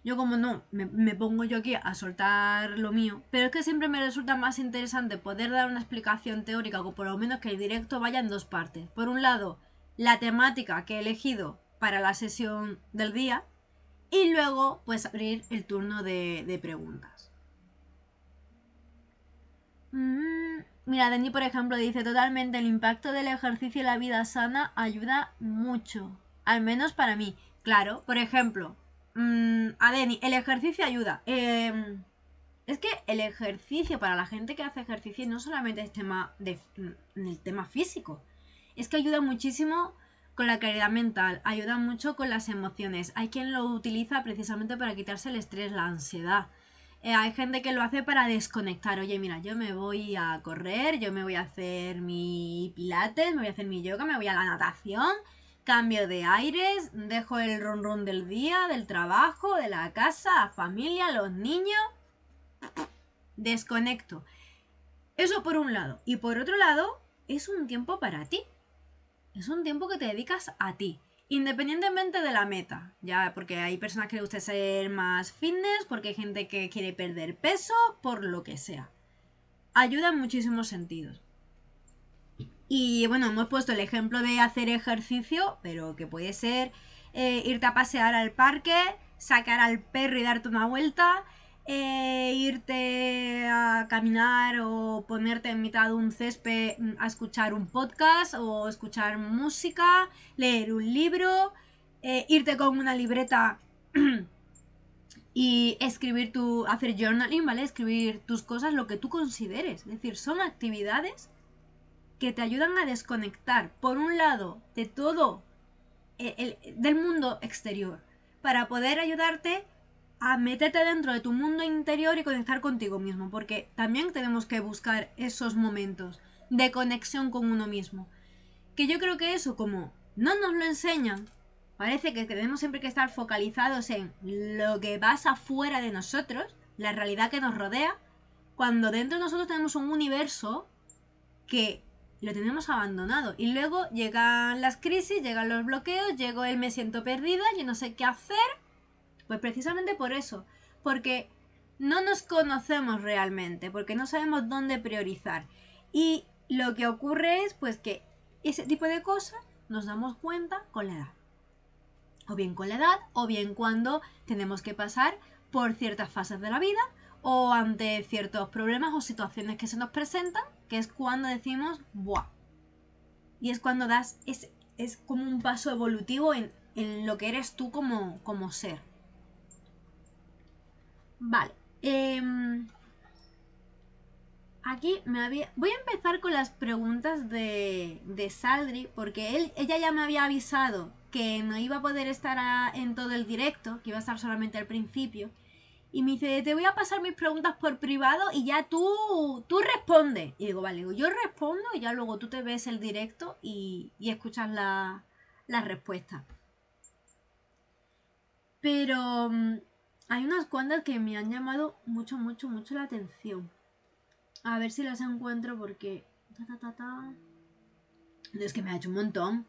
Yo como no, me pongo yo aquí a soltar lo mío, pero es que siempre me resulta más interesante poder dar una explicación teórica o por lo menos que el directo vaya en dos partes. Por un lado, la temática que he elegido para la sesión del día y luego pues abrir el turno de preguntas. Mira, Denny, por ejemplo, dice totalmente el impacto del ejercicio y la vida sana ayuda mucho. Al menos para mí. Claro, por ejemplo, a Denny, el ejercicio ayuda. Es que el ejercicio, para la gente que hace ejercicio, no solamente es el tema físico. Es que ayuda muchísimo con la claridad mental, ayuda mucho con las emociones. Hay quien lo utiliza precisamente para quitarse el estrés, la ansiedad. Hay gente que lo hace para desconectar. Oye, mira, yo me voy a correr, yo me voy a hacer mi pilates, me voy a hacer mi yoga, me voy a la natación, cambio de aires, dejo el run run del día, del trabajo, de la casa, la familia, los niños. Desconecto. Eso por un lado. Y por otro lado, es un tiempo para ti. Es un tiempo que te dedicas a ti. Independientemente de la meta, ya, porque hay personas que les gusta ser más fitness, porque hay gente que quiere perder peso, por lo que sea. Ayuda en muchísimos sentidos. Y bueno, hemos puesto el ejemplo de hacer ejercicio, pero que puede ser irte a pasear al parque, sacar al perro y darte una vuelta, irte a caminar o ponerte en mitad de un césped a escuchar un podcast o escuchar música, leer un libro, irte con una libreta y hacer journaling, ¿vale? Escribir tus cosas, lo que tú consideres. Es decir, son actividades que te ayudan a desconectar, por un lado, de todo del mundo exterior, para poder ayudarte a meterte dentro de tu mundo interior y conectar contigo mismo, porque también tenemos que buscar esos momentos de conexión con uno mismo. Que yo creo que eso, como no nos lo enseñan, parece que tenemos siempre que estar focalizados en lo que pasa fuera de nosotros, la realidad que nos rodea, cuando dentro de nosotros tenemos un universo que lo tenemos abandonado. Y luego llegan las crisis, llegan los bloqueos, llego el me siento perdida, yo no sé qué hacer. Pues precisamente por eso, porque no nos conocemos realmente, porque no sabemos dónde priorizar. Y lo que ocurre es pues que ese tipo de cosas nos damos cuenta con la edad. O bien con la edad, o bien cuando tenemos que pasar por ciertas fases de la vida, o ante ciertos problemas o situaciones que se nos presentan, que es cuando decimos, ¡buah! Y es cuando das, es como un paso evolutivo en lo que eres tú como ser. Vale. Aquí voy a empezar con las preguntas de Saldri, porque ella ya me había avisado que no iba a poder estar en todo el directo, que iba a estar solamente al principio. Y me dice, te voy a pasar mis preguntas por privado y ya tú respondes. Y digo, vale, yo respondo y ya luego tú te ves el directo y escuchas la respuesta. Pero hay unas cuantas que me han llamado mucho la atención. A ver si las encuentro porque... Es que me ha hecho un montón.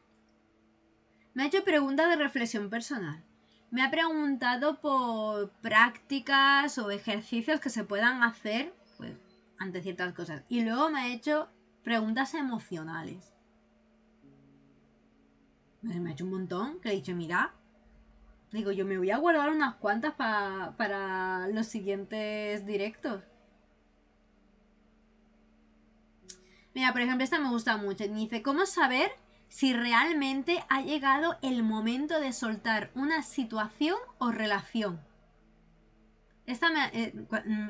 Me ha hecho preguntas de reflexión personal. Me ha preguntado por prácticas o ejercicios que se puedan hacer pues, ante ciertas cosas. Y luego me ha hecho preguntas emocionales. Me ha hecho un montón. Que he dicho, mira, digo, yo me voy a guardar unas cuantas para los siguientes directos. Mira, por ejemplo, esta me gusta mucho. Dice, ¿cómo saber si realmente ha llegado el momento de soltar una situación o relación? Esta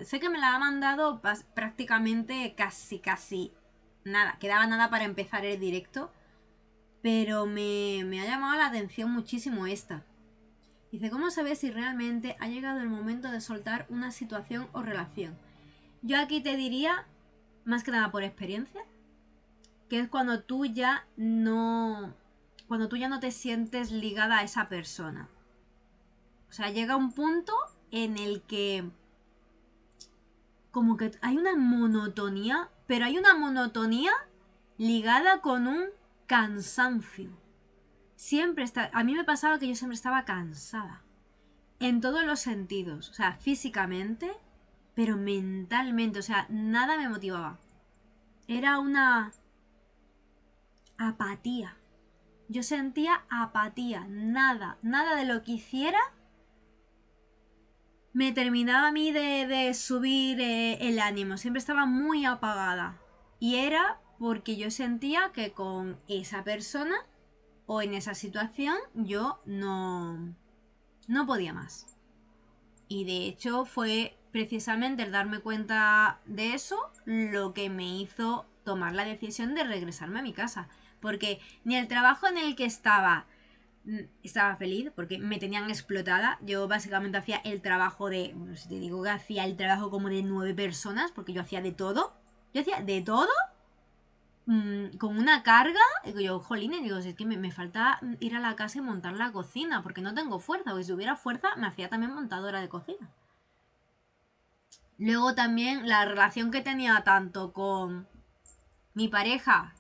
sé que me la ha mandado prácticamente casi nada. Quedaba nada para empezar el directo. Pero me ha llamado la atención muchísimo esta. Dice, ¿cómo saber si realmente ha llegado el momento de soltar una situación o relación? Yo aquí te diría, más que nada por experiencia, que es cuando tú ya no te sientes ligada a esa persona. O sea, llega un punto en el que como que hay una monotonía, pero hay una monotonía ligada con un cansancio. A mí me pasaba que yo siempre estaba cansada. En todos los sentidos. O sea, físicamente, pero mentalmente. O sea, nada me motivaba. Era una apatía. Yo sentía apatía, nada de lo que hiciera me terminaba a mí de subir el ánimo, siempre estaba muy apagada. Y era porque yo sentía que con esa persona o en esa situación yo no podía más. Y de hecho fue precisamente el darme cuenta de eso lo que me hizo tomar la decisión de regresarme a mi casa. Porque ni el trabajo en el que estaba feliz porque me tenían explotada. Yo básicamente hacía el trabajo de... Bueno, si te digo que hacía el trabajo como de 9 personas, porque yo hacía de todo. Yo hacía de todo con una carga. Digo yo, jolines, digo, si es que me falta ir a la casa y montar la cocina, porque no tengo fuerza. Porque si hubiera fuerza, me hacía también montadora de cocina. Luego también la relación que tenía tanto con mi pareja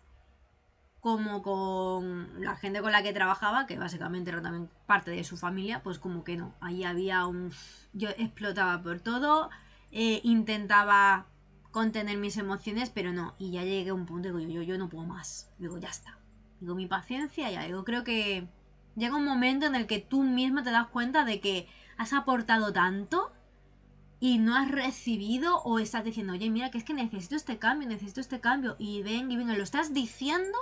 como con la gente con la que trabajaba, que básicamente era también parte de su familia, pues como que no. Ahí había un... Yo explotaba por todo, intentaba contener mis emociones, pero no. Y ya llegué a un punto, digo, yo no puedo más. Digo, ya está. Digo, mi paciencia ya. Digo, creo que llega un momento en el que tú mismo te das cuenta de que has aportado tanto y no has recibido o estás diciendo, oye, mira, que es que necesito este cambio, y venga, lo estás diciendo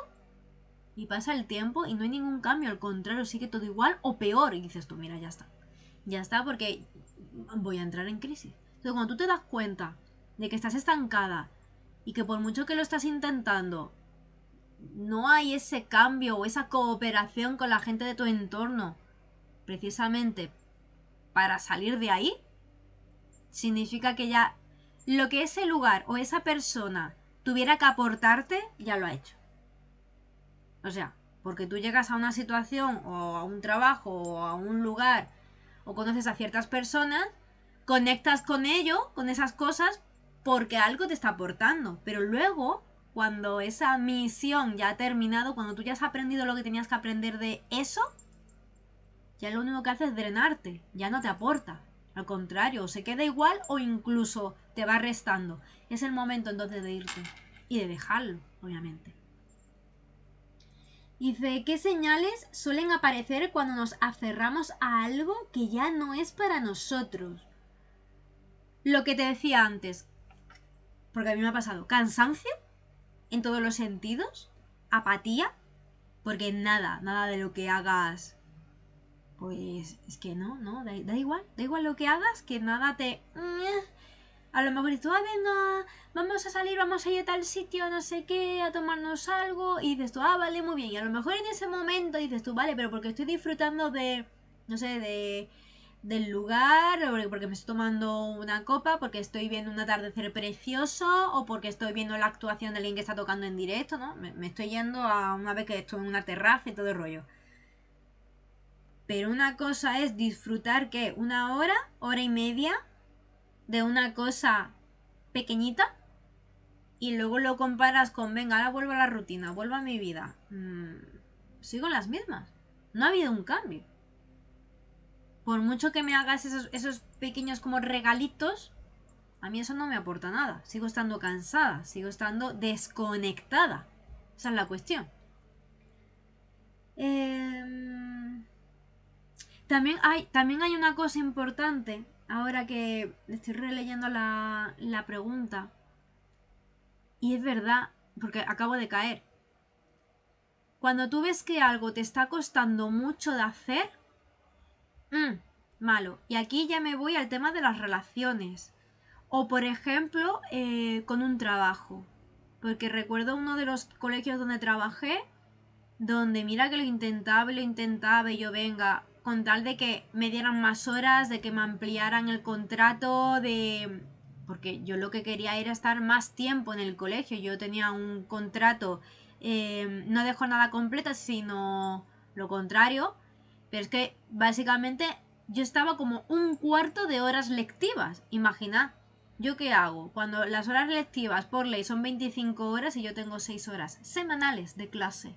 y pasa el tiempo y no hay ningún cambio, al contrario, sigue todo igual o peor. Y dices tú, mira, ya está. Ya está porque voy a entrar en crisis. Entonces, cuando tú te das cuenta de que estás estancada y que por mucho que lo estás intentando, no hay ese cambio o esa cooperación con la gente de tu entorno, precisamente para salir de ahí, significa que ya lo que ese lugar o esa persona tuviera que aportarte, ya lo ha hecho. O sea, porque tú llegas a una situación o a un trabajo o a un lugar o conoces a ciertas personas, conectas con ello, con esas cosas, porque algo te está aportando. Pero luego, cuando esa misión ya ha terminado, cuando tú ya has aprendido lo que tenías que aprender de eso, ya lo único que hace es drenarte, ya no te aporta. Al contrario, o se queda igual o incluso te va restando. Es el momento entonces de irte y de dejarlo, obviamente. Dice, ¿qué señales suelen aparecer cuando nos aferramos a algo que ya no es para nosotros? Lo que te decía antes, porque a mí me ha pasado, cansancio en todos los sentidos, apatía, porque nada de lo que hagas, pues es que da igual lo que hagas, que nada te... A lo mejor dices, venga, vamos a salir, vamos a ir a tal sitio, no sé qué, a tomarnos algo. Y dices tú, vale, muy bien. Y a lo mejor en ese momento dices tú, vale, pero porque estoy disfrutando de, no sé, del lugar, o porque me estoy tomando una copa, porque estoy viendo un atardecer precioso, o porque estoy viendo la actuación de alguien que está tocando en directo, ¿no? Me estoy yendo a una vez que estoy en una terraza y todo el rollo. Pero una cosa es disfrutar, ¿qué? Una hora y media de una cosa pequeñita y luego lo comparas con, venga, ahora vuelvo a la rutina, vuelvo a mi vida. Sigo en las mismas. No ha habido un cambio. Por mucho que me hagas esos pequeños como regalitos, a mí eso no me aporta nada. Sigo estando cansada, sigo estando desconectada. Esa es la cuestión. También hay una cosa importante, ahora que estoy releyendo la pregunta, y es verdad, porque acabo de caer. Cuando tú ves que algo te está costando mucho de hacer, malo. Y aquí ya me voy al tema de las relaciones. O por ejemplo, con un trabajo. Porque recuerdo uno de los colegios donde trabajé, donde mira que lo intentaba y yo venga, con tal de que me dieran más horas, de que me ampliaran el contrato, de... Porque yo lo que quería era estar más tiempo en el colegio. Yo tenía un contrato no de jornada completa, sino lo contrario. Pero es que básicamente yo estaba como un cuarto de horas lectivas. Imagina, ¿yo qué hago? Cuando las horas lectivas por ley son 25 horas y yo tengo 6 horas semanales de clase,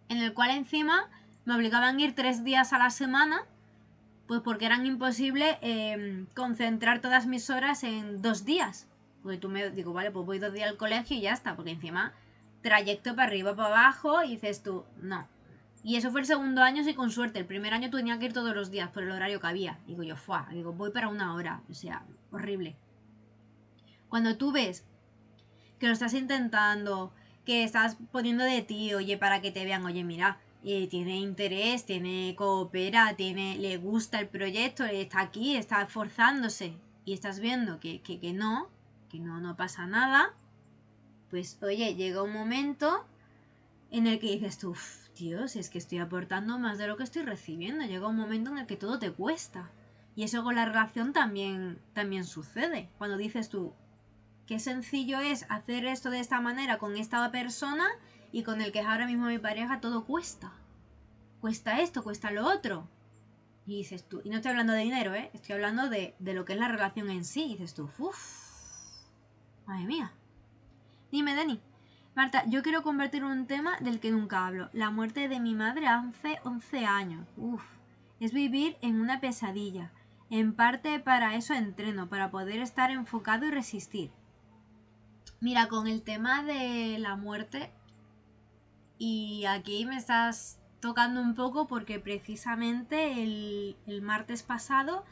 en el cual encima me obligaban a ir 3 días a la semana, pues porque eran imposible concentrar todas mis horas en 2 días. Porque tú me digo, vale, pues voy 2 días al colegio y ya está, porque encima trayecto para arriba, para abajo, y dices tú, no. Y eso fue el segundo año, sí, con suerte. El primer año tenía que ir todos los días por el horario que había. Digo yo, digo, voy para una hora. O sea, horrible. Cuando tú ves que lo estás intentando, que estás poniendo de ti, oye, para que te vean, oye, mira, tiene interés, coopera, le gusta el proyecto, está aquí, está esforzándose, y estás viendo que no pasa nada, pues oye, llega un momento en el que dices tú, tío, si es que estoy aportando más de lo que estoy recibiendo, llega un momento en el que todo te cuesta. Y eso con la relación también sucede. Cuando dices tú, qué sencillo es hacer esto de esta manera con esta persona y con el que es ahora mismo mi pareja, todo cuesta. Cuesta esto, cuesta lo otro. Y dices tú, y no estoy hablando de dinero, estoy hablando de lo que es la relación en sí. Y dices tú, madre mía. Dime, Dani. Marta, yo quiero convertir un tema del que nunca hablo. La muerte de mi madre hace 11 años. Es vivir en una pesadilla. En parte para eso entreno, para poder estar enfocado y resistir. Mira, con el tema de la muerte, y aquí me estás tocando un poco porque precisamente el martes pasado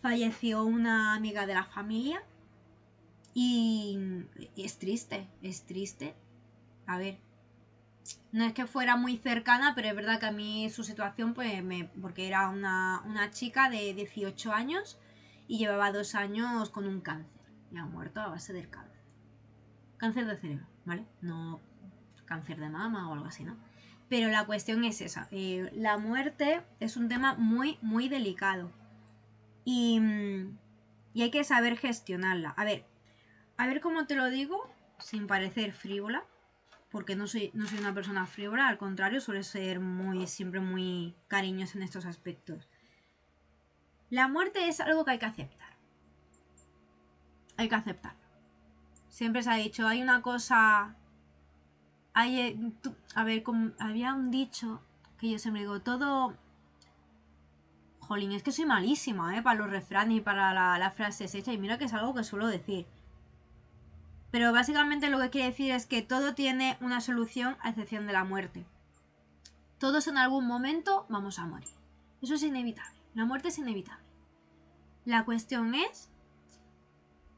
falleció una amiga de la familia y es triste, es triste. A ver, no es que fuera muy cercana, pero es verdad que a mí su situación, pues, porque era una chica de 18 años y llevaba 2 años con un cáncer. Y ha muerto a base del cáncer. Cáncer de cerebro, ¿vale? No cáncer de mama o algo así, ¿no? Pero la cuestión es esa. La muerte es un tema muy, muy delicado. Y hay que saber gestionarla. A ver cómo te lo digo, sin parecer frívola, porque no soy una persona frívola, al contrario, suele ser siempre muy cariñosa en estos aspectos. La muerte es algo que hay que aceptar. Hay que aceptarlo. Siempre se ha dicho, hay una cosa... había un dicho que yo siempre digo, todo... Jolín, es que soy malísima, para los refranes y para las frases hechas, y mira que es algo que suelo decir. pero básicamente lo que quiere decir es que todo tiene una solución a excepción de la muerte. Todos en algún momento vamos a morir. Eso es inevitable. La muerte es inevitable. La cuestión es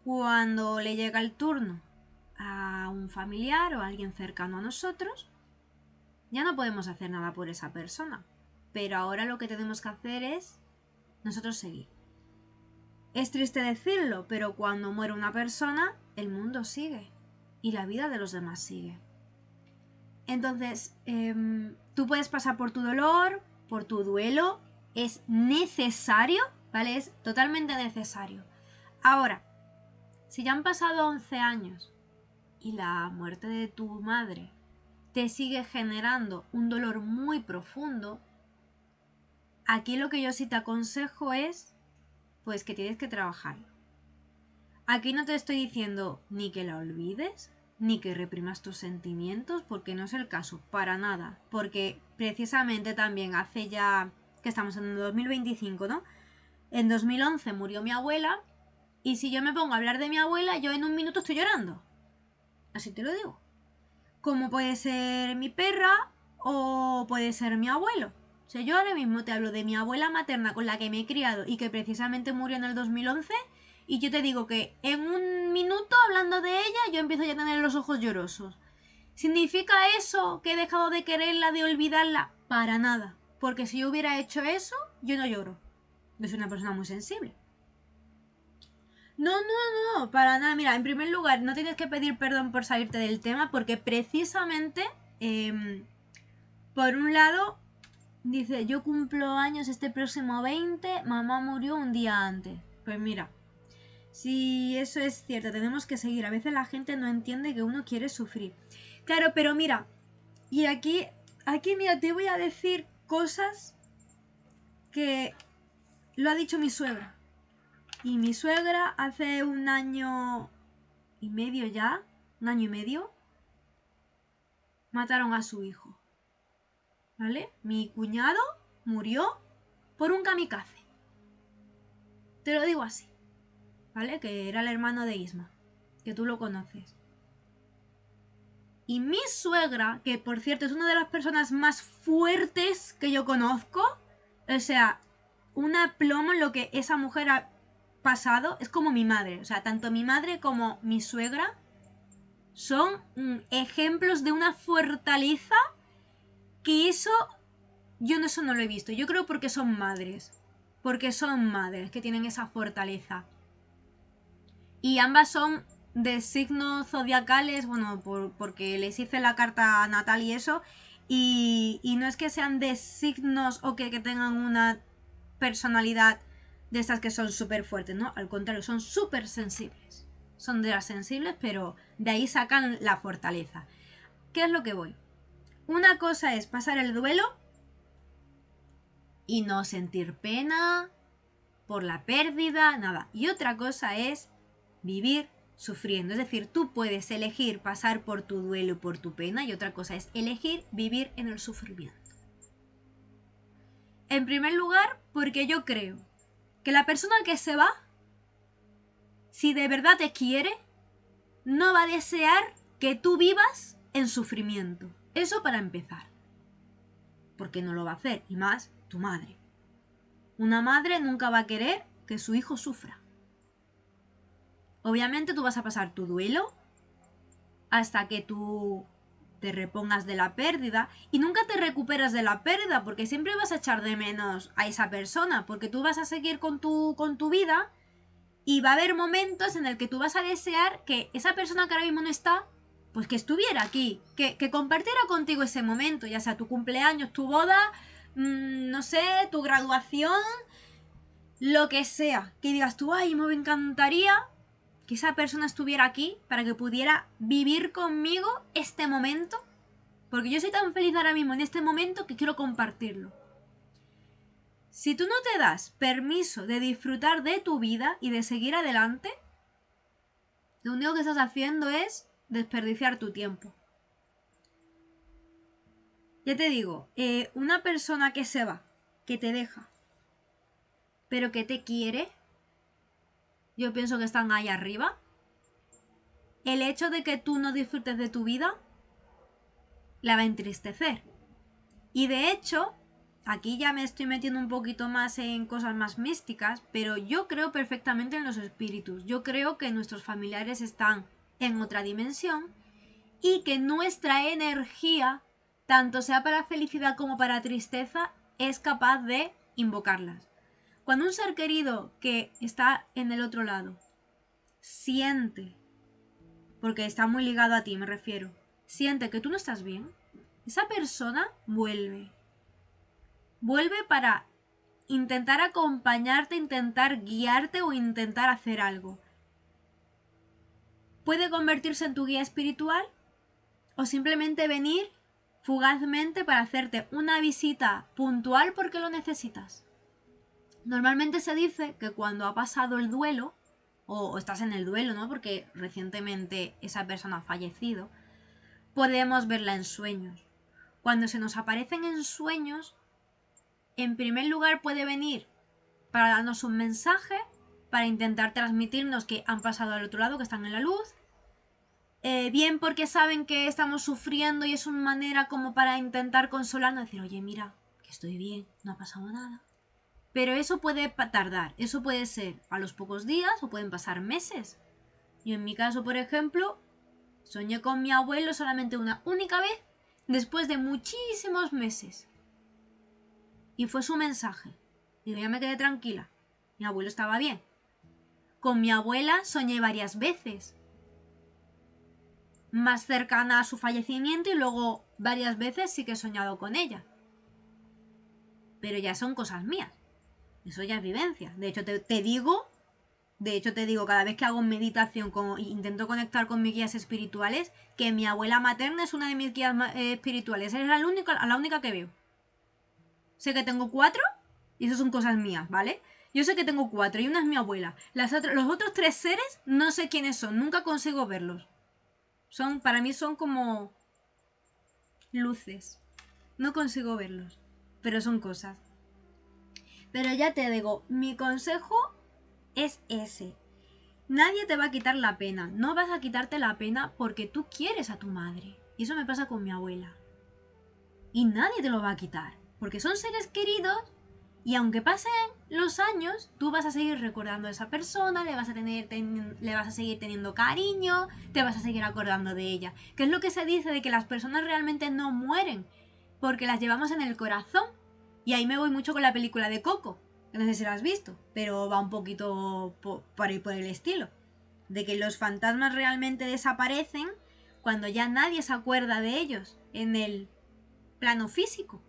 cuando le llega el turno a un familiar o a alguien cercano a nosotros, ya no podemos hacer nada por esa persona. Pero ahora lo que tenemos que hacer es nosotros seguir. Es triste decirlo, pero cuando muere una persona, el mundo sigue y la vida de los demás sigue. Entonces, tú puedes pasar por tu dolor, por tu duelo, es necesario, ¿vale? Es totalmente necesario. Ahora, si ya han pasado 11 años y la muerte de tu madre te sigue generando un dolor muy profundo, aquí lo que yo sí te aconsejo es, pues que tienes que trabajarlo. Aquí no te estoy diciendo ni que la olvides, ni que reprimas tus sentimientos, porque no es el caso, para nada. Porque precisamente también hace ya, que estamos en 2025, ¿no? En 2011 murió mi abuela, y si yo me pongo a hablar de mi abuela, yo en un minuto estoy llorando. Así te lo digo. Como puede ser mi perra o puede ser mi abuelo. O sea, yo ahora mismo te hablo de mi abuela materna con la que me he criado y que precisamente murió en el 2011, y yo te digo que en un minuto hablando de ella yo empiezo ya a tener los ojos llorosos. ¿Significa eso que he dejado de quererla, de olvidarla? Para nada. Porque si yo hubiera hecho eso, yo no lloro. Yo soy una persona muy sensible. No, para nada. Mira, en primer lugar, no tienes que pedir perdón por salirte del tema, porque precisamente, por un lado, dice, yo cumplo años este próximo 20, mamá murió un día antes. Pues mira, si eso es cierto, tenemos que seguir. A veces la gente no entiende que uno quiere sufrir. Claro, pero mira, y aquí mira, te voy a decir cosas que lo ha dicho mi suegra. Y mi suegra hace un año y medio ya, un año y medio, mataron a su hijo. ¿Vale? Mi cuñado murió por un kamikaze. Te lo digo así. ¿Vale? Que era el hermano de Isma, que tú lo conoces. Y mi suegra, que por cierto es una de las personas más fuertes que yo conozco, o sea, una plomo en lo que esa mujer ha pasado, es como mi madre. O sea, tanto mi madre como mi suegra son ejemplos de una fortaleza que eso eso no lo he visto. Yo creo porque son madres. Porque son madres que tienen esa fortaleza. Y ambas son de signos zodiacales, bueno, porque les hice la carta natal y eso. Y no es que sean de signos o que tengan una personalidad de estas que son súper fuertes, ¿no? Al contrario, son súper sensibles. Son de las sensibles, pero de ahí sacan la fortaleza. ¿Qué es lo que voy? Una cosa es pasar el duelo y no sentir pena por la pérdida, nada. Y otra cosa es vivir sufriendo. Es decir, tú puedes elegir pasar por tu duelo y por tu pena, y otra cosa es elegir vivir en el sufrimiento. En primer lugar, porque yo creo que la persona que se va, si de verdad te quiere, no va a desear que tú vivas en sufrimiento. Eso para empezar. Porque no lo va a hacer, y más tu madre. Una madre nunca va a querer que su hijo sufra. Obviamente tú vas a pasar tu duelo hasta que tú te repongas de la pérdida, y nunca te recuperas de la pérdida porque siempre vas a echar de menos a esa persona, porque tú vas a seguir con tu vida, y va a haber momentos en el que tú vas a desear que esa persona que ahora mismo no está, pues que estuviera aquí, que compartiera contigo ese momento, ya sea tu cumpleaños, tu boda, no sé, tu graduación, lo que sea, que digas tú, ay, me encantaría que esa persona estuviera aquí para que pudiera vivir conmigo este momento, porque yo soy tan feliz ahora mismo en este momento que quiero compartirlo. Si tú no te das permiso de disfrutar de tu vida y de seguir adelante, lo único que estás haciendo es desperdiciar tu tiempo. Ya te digo, una persona que se va, que te deja, pero que te quiere, yo pienso que están ahí arriba. el hecho de que tú no disfrutes de tu vida la va a entristecer. Y de hecho, aquí ya me estoy metiendo un poquito más en cosas más místicas, pero yo creo perfectamente en los espíritus. Yo creo que nuestros familiares están en otra dimensión y que nuestra energía, tanto sea para felicidad como para tristeza, es capaz de invocarlas. Cuando un ser querido que está en el otro lado siente, porque está muy ligado a ti, me refiero, siente que tú no estás bien, esa persona vuelve. Vuelve para intentar acompañarte, intentar guiarte o intentar hacer algo. Puede convertirse en tu guía espiritual o simplemente venir fugazmente para hacerte una visita puntual porque lo necesitas. Normalmente se dice que cuando ha pasado el duelo, o estás en el duelo, ¿no? Porque recientemente esa persona ha fallecido, podemos verla en sueños. Cuando se nos aparecen en sueños, en primer lugar puede venir para darnos un mensaje, para intentar transmitirnos que han pasado al otro lado, que están en la luz. Bien porque saben que estamos sufriendo y es una manera como para intentar consolarnos, decir, oye, mira, que estoy bien, no ha pasado nada. Pero eso puede tardar, eso puede ser a los pocos días o pueden pasar meses. Yo en mi caso, por ejemplo, soñé con mi abuelo solamente una única vez después de muchísimos meses. Y fue su mensaje. Y ya me quedé tranquila. Mi abuelo estaba bien. Con mi abuela soñé varias veces. Más cercana a su fallecimiento y luego varias veces sí que he soñado con ella. Pero ya son cosas mías. Eso ya es vivencia. De hecho, te digo, cada vez que hago meditación, intento conectar con mis guías espirituales, que mi abuela materna es una de mis guías espirituales. Es la única que veo. Sé que tengo 4 y eso son cosas mías, ¿vale? Yo sé que tengo 4 y una es mi abuela. Los otros 3 seres no sé quiénes son, nunca consigo verlos. Para mí son como luces. No consigo verlos, pero son cosas. Pero ya te digo, mi consejo es ese. Nadie te va a quitar la pena. No vas a quitarte la pena porque tú quieres a tu madre. Y eso me pasa con mi abuela. Y nadie te lo va a quitar. Porque son seres queridos y aunque pasen los años, tú vas a seguir recordando a esa persona, le vas a seguir teniendo cariño, te vas a seguir acordando de ella. Que es lo que se dice de que las personas realmente no mueren, porque las llevamos en el corazón. Y ahí me voy mucho con la película de Coco, que no sé si la has visto, pero va un poquito por el estilo. De que los fantasmas realmente desaparecen cuando ya nadie se acuerda de ellos en el plano físico.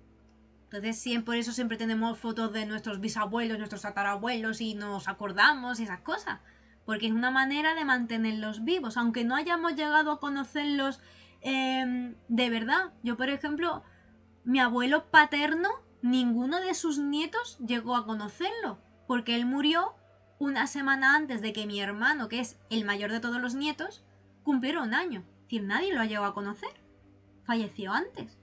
Entonces, por eso siempre tenemos fotos de nuestros bisabuelos, nuestros tatarabuelos y nos acordamos y esas cosas. Porque es una manera de mantenerlos vivos, aunque no hayamos llegado a conocerlos de verdad. Yo, por ejemplo, mi abuelo paterno, ninguno de sus nietos llegó a conocerlo, porque él murió una semana antes de que mi hermano, que es el mayor de todos los nietos, cumpliera un año. Es decir, nadie lo ha llegado a conocer. Falleció antes.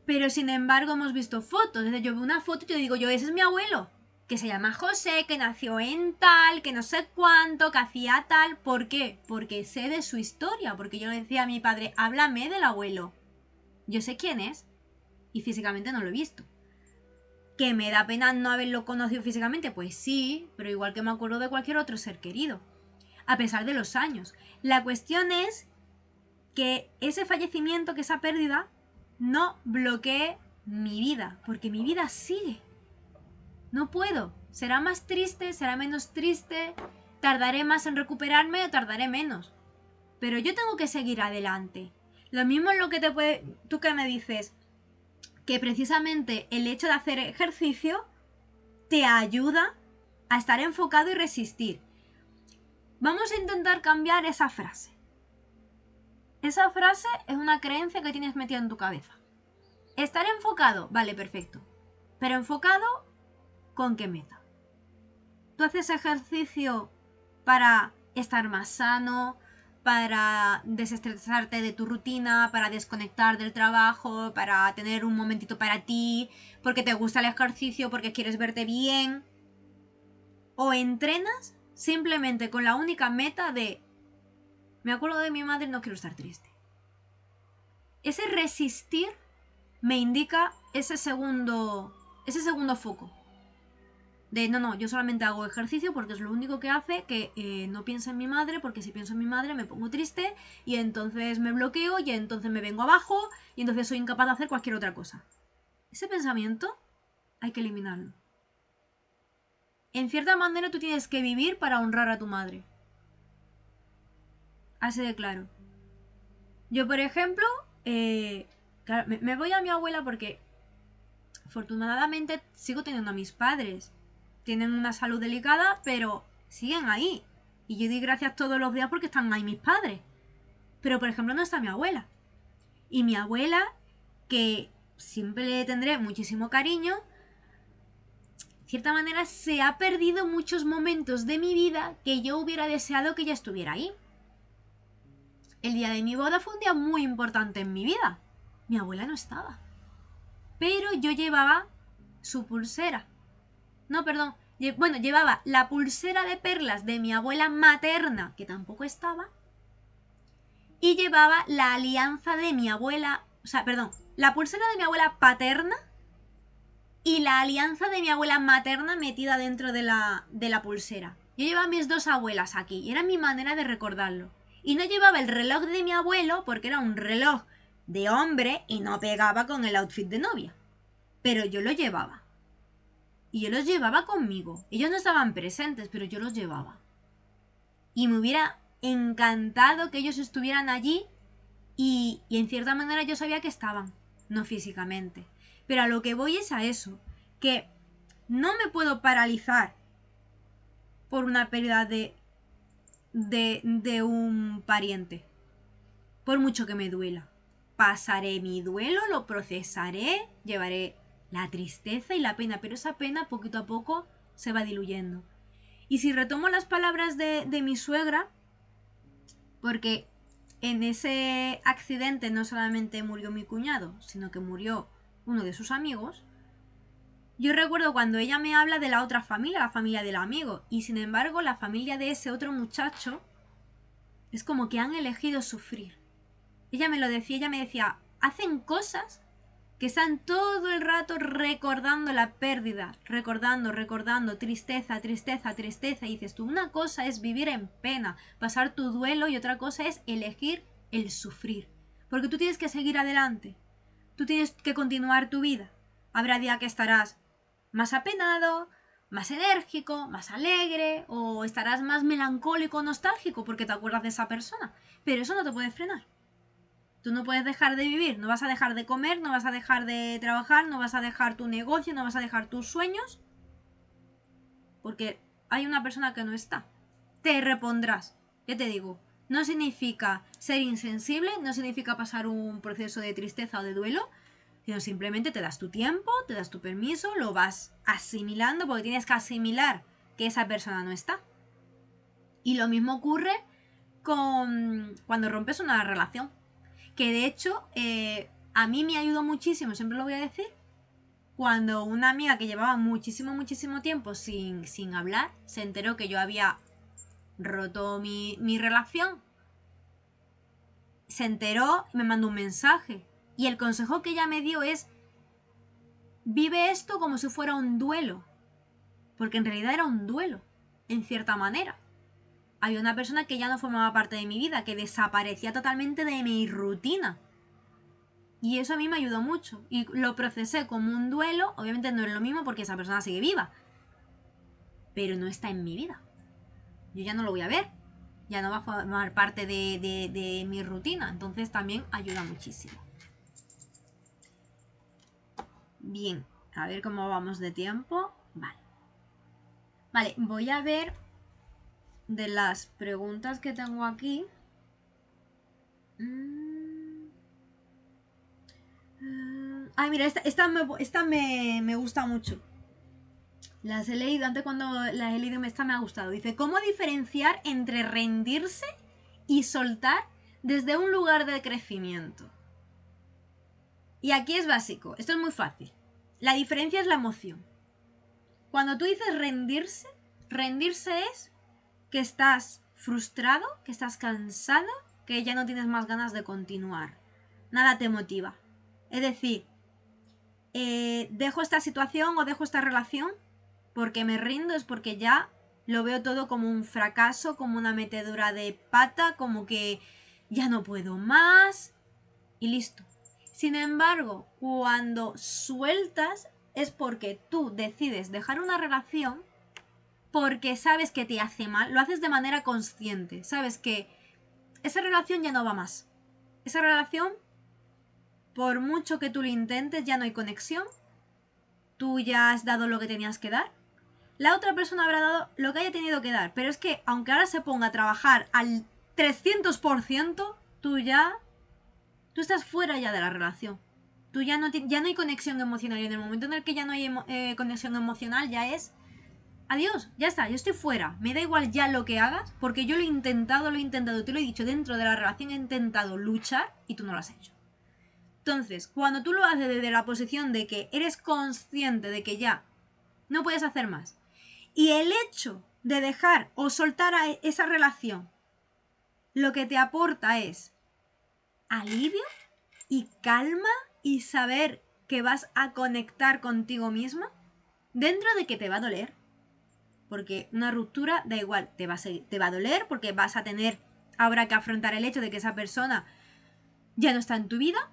Pero sin embargo hemos visto fotos. Desde yo veo una foto y yo digo, ese es mi abuelo. Que se llama José, que nació en tal, que no sé cuánto, que hacía tal. ¿Por qué? Porque sé de su historia. Porque yo le decía a mi padre, háblame del abuelo. Yo sé quién es. Y físicamente no lo he visto. ¿Que me da pena no haberlo conocido físicamente? Pues sí, pero igual que me acuerdo de cualquier otro ser querido. A pesar de los años. La cuestión es que ese fallecimiento, que esa pérdida, no bloquee mi vida, porque mi vida sigue. No puedo. Será más triste, será menos triste, tardaré más en recuperarme o tardaré menos. Pero yo tengo que seguir adelante. Lo mismo es lo que tú que me dices, que precisamente el hecho de hacer ejercicio te ayuda a estar enfocado y resistir. Vamos a intentar cambiar esa frase. Esa frase es una creencia que tienes metida en tu cabeza. Estar enfocado, vale, perfecto. Pero enfocado, ¿con qué meta? ¿Tú haces ejercicio para estar más sano, para desestresarte de tu rutina, para desconectar del trabajo, para tener un momentito para ti, porque te gusta el ejercicio, porque quieres verte bien? ¿O entrenas simplemente con la única meta de me acuerdo de mi madre y no quiero estar triste. Ese resistir me indica ese segundo foco. De no, yo solamente hago ejercicio porque es lo único que hace que no piense en mi madre, porque si pienso en mi madre me pongo triste y entonces me bloqueo y entonces me vengo abajo y entonces soy incapaz de hacer cualquier otra cosa. Ese pensamiento hay que eliminarlo. En cierta manera tú tienes que vivir para honrar a tu madre. Así de claro. Yo, por ejemplo, claro, me voy a mi abuela porque afortunadamente sigo teniendo a mis padres. Tienen una salud delicada, pero siguen ahí. Y yo doy gracias todos los días porque están ahí mis padres. Pero, por ejemplo, no está mi abuela. Y mi abuela, que siempre le tendré muchísimo cariño, de cierta manera se ha perdido muchos momentos de mi vida que yo hubiera deseado que ella estuviera ahí. El día de mi boda fue un día muy importante en mi vida. Mi abuela no estaba. Pero yo llevaba su pulsera. No, perdón. Bueno, llevaba la pulsera de perlas de mi abuela materna, que tampoco estaba. Y llevaba la alianza de mi abuela. O sea, perdón. La pulsera de mi abuela paterna y la alianza de mi abuela materna metida dentro de la pulsera. Yo llevaba a mis dos abuelas aquí y era mi manera de recordarlo. Y no llevaba el reloj de mi abuelo porque era un reloj de hombre y no pegaba con el outfit de novia. Pero yo lo llevaba. Y yo los llevaba conmigo. Ellos no estaban presentes, pero yo los llevaba. Y me hubiera encantado que ellos estuvieran allí y en cierta manera yo sabía que estaban, no físicamente. Pero a lo que voy es a eso, que no me puedo paralizar por una pérdida de un pariente, por mucho que me duela. Pasaré mi duelo, lo procesaré, llevaré la tristeza y la pena, pero esa pena poquito a poco se va diluyendo. Y si retomo las palabras de mi suegra, porque en ese accidente no solamente murió mi cuñado, sino que murió uno de sus amigos, yo recuerdo cuando ella me habla de la otra familia, la familia del amigo, y sin embargo la familia de ese otro muchacho es como que han elegido sufrir. Ella me lo decía, ella me decía, hacen cosas que están todo el rato recordando la pérdida, recordando, tristeza, tristeza, tristeza. Y dices tú, una cosa es vivir en pena, pasar tu duelo y otra cosa es elegir el sufrir. Porque tú tienes que seguir adelante, tú tienes que continuar tu vida. Habrá día que estarás más apenado, más enérgico, más alegre, o estarás más melancólico, nostálgico porque te acuerdas de esa persona. Pero eso no te puede frenar. Tú no puedes dejar de vivir, no vas a dejar de comer, no vas a dejar de trabajar, no vas a dejar tu negocio, no vas a dejar tus sueños, porque hay una persona que no está. Te repondrás, ya te digo, no significa ser insensible, no significa pasar un proceso de tristeza o de duelo, sino simplemente te das tu tiempo, te das tu permiso, lo vas asimilando, porque tienes que asimilar que esa persona no está. Y lo mismo ocurre con cuando rompes una relación. Que de hecho, a mí me ayudó muchísimo, siempre lo voy a decir, cuando una amiga que llevaba muchísimo tiempo sin hablar, se enteró que yo había roto mi relación. Se enteró y me mandó un mensaje. Y el consejo que ella me dio es, vive esto como si fuera un duelo. Porque en realidad era un duelo, en cierta manera. Había una persona que ya no formaba parte de mi vida, que desaparecía totalmente de mi rutina. Y eso a mí me ayudó mucho. Y lo procesé como un duelo. Obviamente no es lo mismo porque esa persona sigue viva. Pero no está en mi vida. Yo ya no lo voy a ver. Ya no va a formar parte de mi rutina. Entonces también ayuda muchísimo. Bien. A ver cómo vamos de tiempo. Vale. Vale, voy a ver de las preguntas que tengo aquí. Ay, mira, esta me gusta mucho. Las he leído, antes cuando las he leído esta me ha gustado. Dice, ¿cómo diferenciar entre rendirse y soltar desde un lugar de crecimiento? Y aquí es básico, esto es muy fácil. La diferencia es la emoción. Cuando tú dices rendirse, rendirse es que estás frustrado, que estás cansado, que ya no tienes más ganas de continuar. Nada te motiva. Es decir, dejo esta situación o dejo esta relación porque me rindo, es porque ya lo veo todo como un fracaso, como una metedura de pata, como que ya no puedo más y listo. Sin embargo, cuando sueltas es porque tú decides dejar una relación porque sabes que te hace mal, lo haces de manera consciente, sabes que esa relación ya no va más. Esa relación, por mucho que tú lo intentes, ya no hay conexión, tú ya has dado lo que tenías que dar, la otra persona habrá dado lo que haya tenido que dar, pero es que aunque ahora se ponga a trabajar al 300%, tú estás fuera ya de la relación. Tú ya no hay conexión emocional y en el momento en el que ya no hay conexión emocional ya es adiós, ya está, yo estoy fuera, me da igual ya lo que hagas, porque yo lo he intentado, te lo he dicho, dentro de la relación he intentado luchar y tú no lo has hecho. Entonces, cuando tú lo haces desde la posición de que eres consciente de que ya no puedes hacer más, y el hecho de dejar o soltar a esa relación, lo que te aporta es alivio y calma y saber que vas a conectar contigo misma, dentro de que te va a doler. Porque una ruptura da igual, te va a doler porque vas a tener ahora que afrontar el hecho de que esa persona ya no está en tu vida,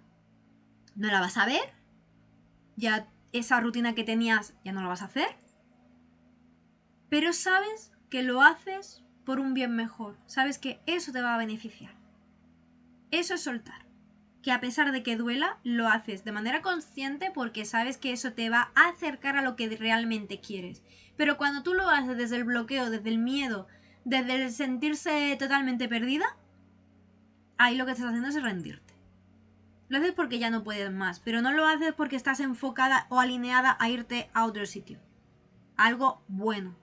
no la vas a ver, ya esa rutina que tenías ya no la vas a hacer, pero sabes que lo haces por un bien mejor, sabes que eso te va a beneficiar. Eso es soltar. Que a pesar de que duela, lo haces de manera consciente porque sabes que eso te va a acercar a lo que realmente quieres. Pero cuando tú lo haces desde el bloqueo, desde el miedo, desde el sentirse totalmente perdida, ahí lo que estás haciendo es rendirte. Lo haces porque ya no puedes más, pero no lo haces porque estás enfocada o alineada a irte a otro sitio. Algo bueno.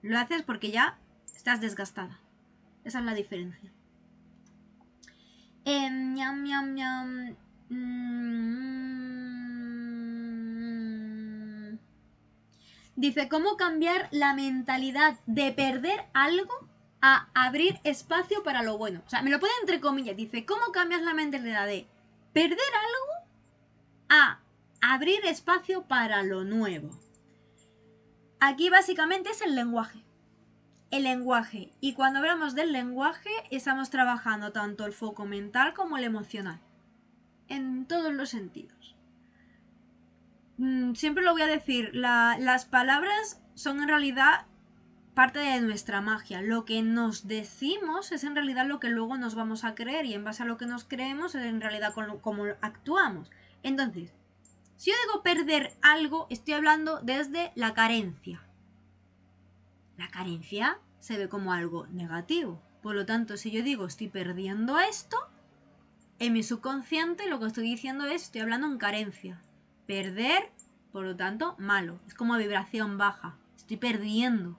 Lo haces porque ya estás desgastada. Esa es la diferencia. Ñam, ñam, ñam. Dice, ¿cómo cambiar la mentalidad de perder algo a abrir espacio para lo bueno? O sea, me lo pone entre comillas. Dice, ¿cómo cambias la mentalidad de perder algo a abrir espacio para lo nuevo? Aquí básicamente es el lenguaje. El lenguaje. Y cuando hablamos del lenguaje, estamos trabajando tanto el foco mental como el emocional. En todos los sentidos. Siempre lo voy a decir, las palabras son en realidad parte de nuestra magia. Lo que nos decimos es en realidad lo que luego nos vamos a creer y en base a lo que nos creemos es en realidad cómo actuamos. Entonces, si yo digo perder algo, estoy hablando desde la carencia. La carencia se ve como algo negativo. Por lo tanto, si yo digo estoy perdiendo esto, en mi subconsciente lo que estoy diciendo es estoy hablando en carencia. Perder, por lo tanto, malo. Es como vibración baja. Estoy perdiendo.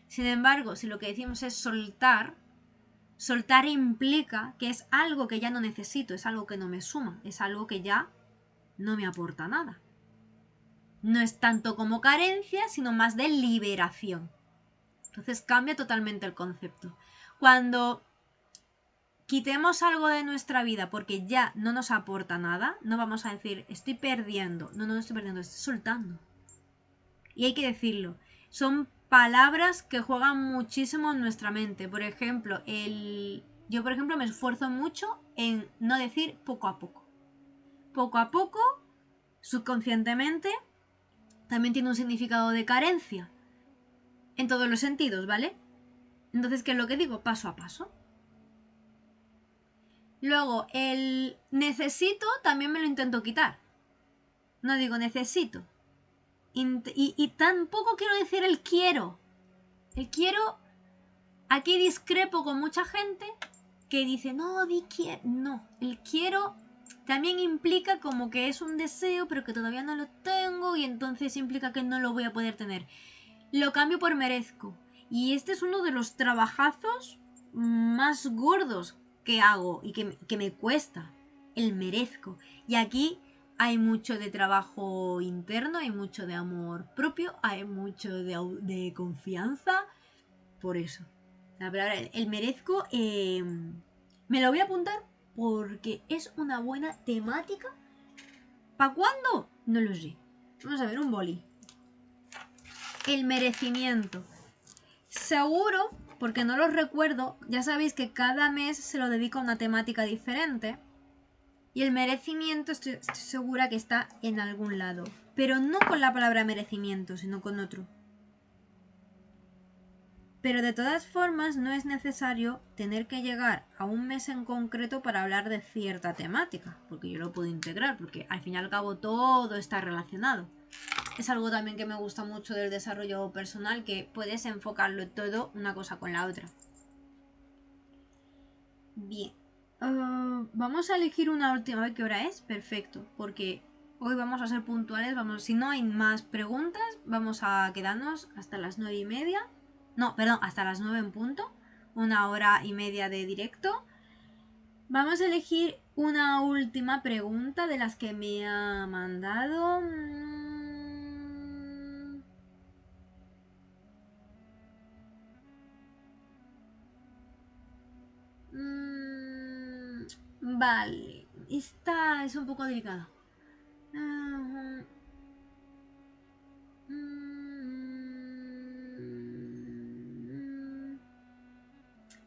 Sin embargo, si lo que decimos es soltar, soltar implica que es algo que ya no necesito, es algo que no me suma, es algo que ya no me aporta nada. No es tanto como carencia, sino más de liberación. Entonces cambia totalmente el concepto. Cuando quitemos algo de nuestra vida porque ya no nos aporta nada, no vamos a decir estoy perdiendo. No estoy perdiendo, estoy soltando. Y hay que decirlo. Son palabras que juegan muchísimo en nuestra mente. Por ejemplo, yo por ejemplo me esfuerzo mucho en no decir poco a poco. Poco a poco, subconscientemente, también tiene un significado de carencia. En todos los sentidos, ¿vale? Entonces, ¿qué es lo que digo? Paso a paso. Luego, el necesito también me lo intento quitar. No digo necesito. Y tampoco quiero decir el quiero. El quiero, aquí discrepo con mucha gente que dice, no, di quiero. No, el quiero también implica como que es un deseo, pero que todavía no lo tengo y entonces implica que no lo voy a poder tener. Lo cambio por merezco. Y este es uno de los trabajazos más gordos que hago y que me cuesta. El merezco. Y aquí hay mucho de trabajo interno, hay mucho de amor propio, hay mucho de confianza. Por eso. La palabra el merezco, me lo voy a apuntar porque es una buena temática. ¿Para cuándo? No lo sé. Vamos a ver un boli. El merecimiento. Seguro, porque no lo recuerdo, ya sabéis que cada mes se lo dedico a una temática diferente. Y el merecimiento estoy segura que está en algún lado. Pero no con la palabra merecimiento, sino con otro. Pero de todas formas no es necesario tener que llegar a un mes en concreto para hablar de cierta temática, porque yo lo puedo integrar, porque al fin y al cabo todo está relacionado. Es algo también que me gusta mucho del desarrollo personal, que puedes enfocarlo todo una cosa con la otra. Bien. Vamos a elegir una última vez. ¿Qué hora es? Perfecto, porque hoy vamos a ser puntuales. Si no hay más preguntas, vamos a quedarnos hasta las 9:30. No, perdón, hasta las 9 en punto. 1 hora y media de directo. Vamos a elegir una última pregunta de las que me ha mandado. Vale, esta es un poco delicada.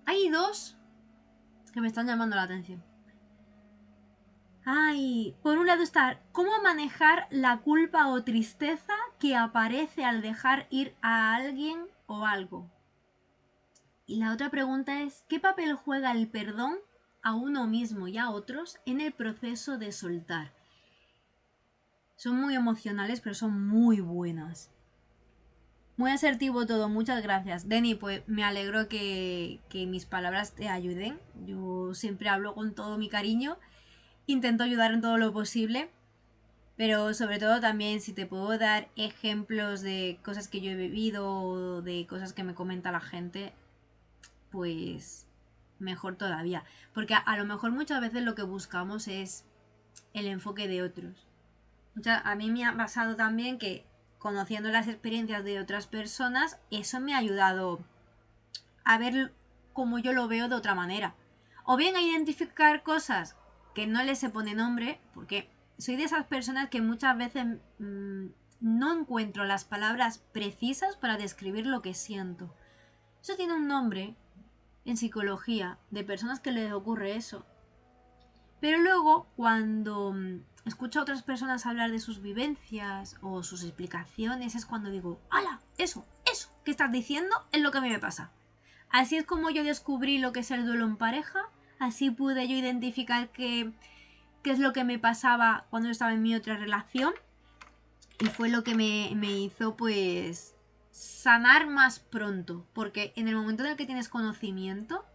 Hay dos que me están llamando la atención. Ay, por un lado está cómo manejar la culpa o tristeza que aparece al dejar ir a alguien o algo. Y la otra pregunta es, ¿qué papel juega el perdón a uno mismo y a otros en el proceso de soltar? Son muy emocionales, pero son muy buenas. Muy asertivo todo, muchas gracias. Denny, pues me alegro que mis palabras te ayuden. Yo siempre hablo con todo mi cariño, intento ayudar en todo lo posible, pero sobre todo también si te puedo dar ejemplos de cosas que yo he vivido o de cosas que me comenta la gente, pues mejor todavía. Porque a lo mejor muchas veces lo que buscamos es el enfoque de otros. A mí me ha pasado también que conociendo las experiencias de otras personas, eso me ha ayudado a ver cómo yo lo veo de otra manera. O bien a identificar cosas que no les se pone nombre, porque soy de esas personas que muchas veces no encuentro las palabras precisas para describir lo que siento. Eso tiene un nombre en psicología de personas que les ocurre eso. Pero luego, cuando escucho a otras personas hablar de sus vivencias o sus explicaciones, es cuando digo, ¡hala! Eso que estás diciendo es lo que a mí me pasa. Así es como yo descubrí lo que es el duelo en pareja, así pude yo identificar qué es lo que me pasaba cuando yo estaba en mi otra relación, y fue lo que me hizo pues sanar más pronto, porque en el momento en el que tienes conocimiento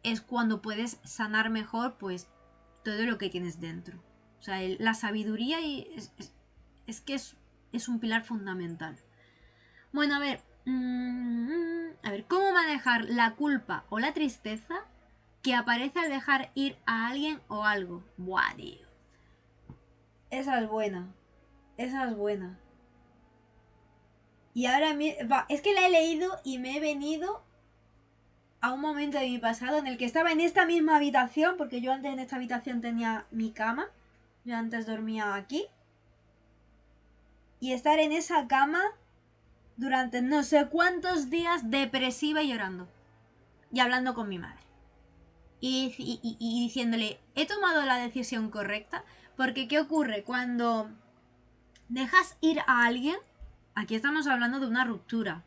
es cuando puedes sanar mejor pues todo lo que tienes dentro. O sea, la sabiduría es que es un pilar fundamental. Bueno, a ver, ¿cómo manejar la culpa o la tristeza que aparece al dejar ir a alguien o algo? Buah, tío. Esa es buena. Esa es buena. Y ahora es que la he leído y me he venido a un momento de mi pasado en el que estaba en esta misma habitación, porque yo antes en esta habitación tenía mi cama, yo antes dormía aquí, y estar en esa cama durante no sé cuántos días depresiva y llorando, y hablando con mi madre, y diciéndole, he tomado la decisión correcta, porque ¿qué ocurre? Cuando dejas ir a alguien, aquí estamos hablando de una ruptura,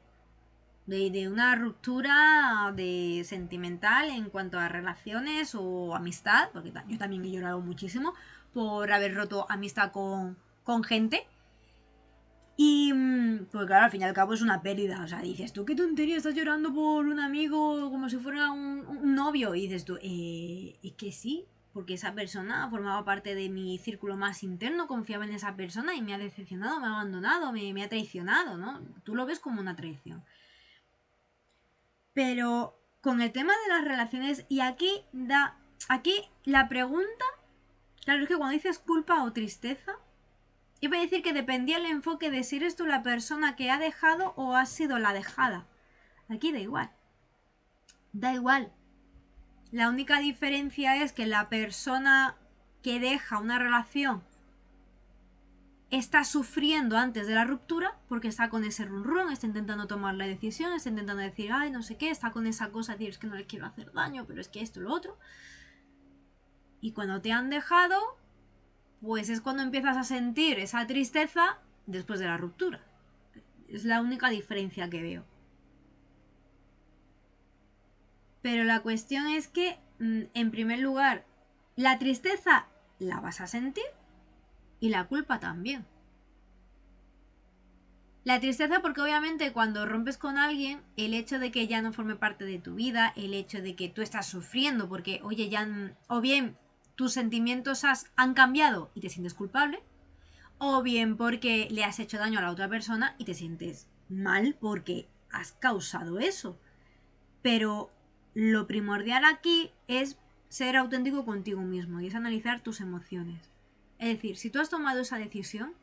de una ruptura de sentimental en cuanto a relaciones o amistad, porque yo también he llorado muchísimo por haber roto amistad con gente. Y pues claro, al fin y al cabo es una pérdida. O sea, dices tú, qué tontería, estás llorando por un amigo como si fuera un novio. Y dices tú, es que sí, porque esa persona formaba parte de mi círculo más interno, confiaba en esa persona y me ha decepcionado, me ha abandonado, me ha traicionado, ¿no? Tú lo ves como una traición. Pero con el tema de las relaciones, y aquí la pregunta, claro, es que cuando dices culpa o tristeza, iba a decir que dependía el enfoque de si eres tú la persona que ha dejado o has sido la dejada. Aquí da igual. Da igual. La única diferencia es que la persona que deja una relación está sufriendo antes de la ruptura porque está con ese run, está intentando tomar la decisión, está intentando decir, ay, no sé qué, está con esa cosa de decir, es que no le quiero hacer daño, pero es que esto, lo otro. Y cuando te han dejado, pues es cuando empiezas a sentir esa tristeza después de la ruptura. Es la única diferencia que veo. Pero la cuestión es que, en primer lugar, la tristeza la vas a sentir y la culpa también. La tristeza porque obviamente cuando rompes con alguien, el hecho de que ya no forme parte de tu vida, el hecho de que tú estás sufriendo porque, oye, ya, o bien tus sentimientos han cambiado y te sientes culpable, o bien porque le has hecho daño a la otra persona y te sientes mal porque has causado eso. Pero lo primordial aquí es ser auténtico contigo mismo y es analizar tus emociones. Es decir, si tú has tomado esa decisión,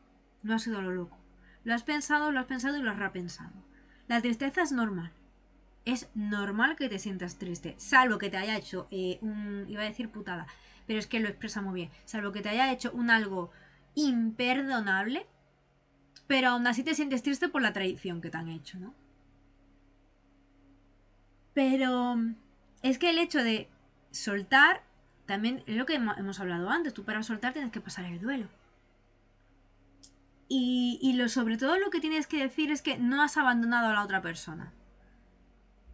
no has sido a lo loco. Lo has pensado y lo has repensado. La tristeza es normal. Es normal que te sientas triste, salvo que te haya hecho iba a decir putada, pero es que lo expresa muy bien. Salvo que te haya hecho un algo imperdonable, pero aún así te sientes triste por la traición que te han hecho, ¿no? Pero es que el hecho de soltar también es lo que hemos hablado antes. Tú para soltar tienes que pasar el duelo. Y sobre todo lo que tienes que decir es que no has abandonado a la otra persona.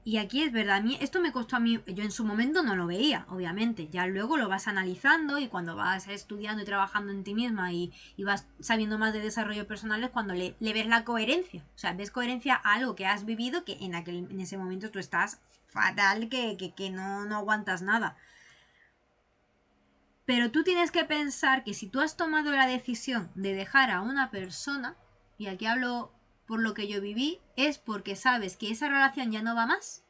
Y aquí es verdad, a mí esto me costó a mí, yo en su momento no lo veía, obviamente, ya luego lo vas analizando y cuando vas estudiando y trabajando en ti misma y vas sabiendo más de desarrollo personal es cuando le ves la coherencia, o sea, ves coherencia a algo que has vivido que en ese momento tú estás fatal, que no aguantas nada. Pero tú tienes que pensar que si tú has tomado la decisión de dejar a una persona, y aquí hablo por lo que yo viví, es porque sabes que esa relación ya no va más,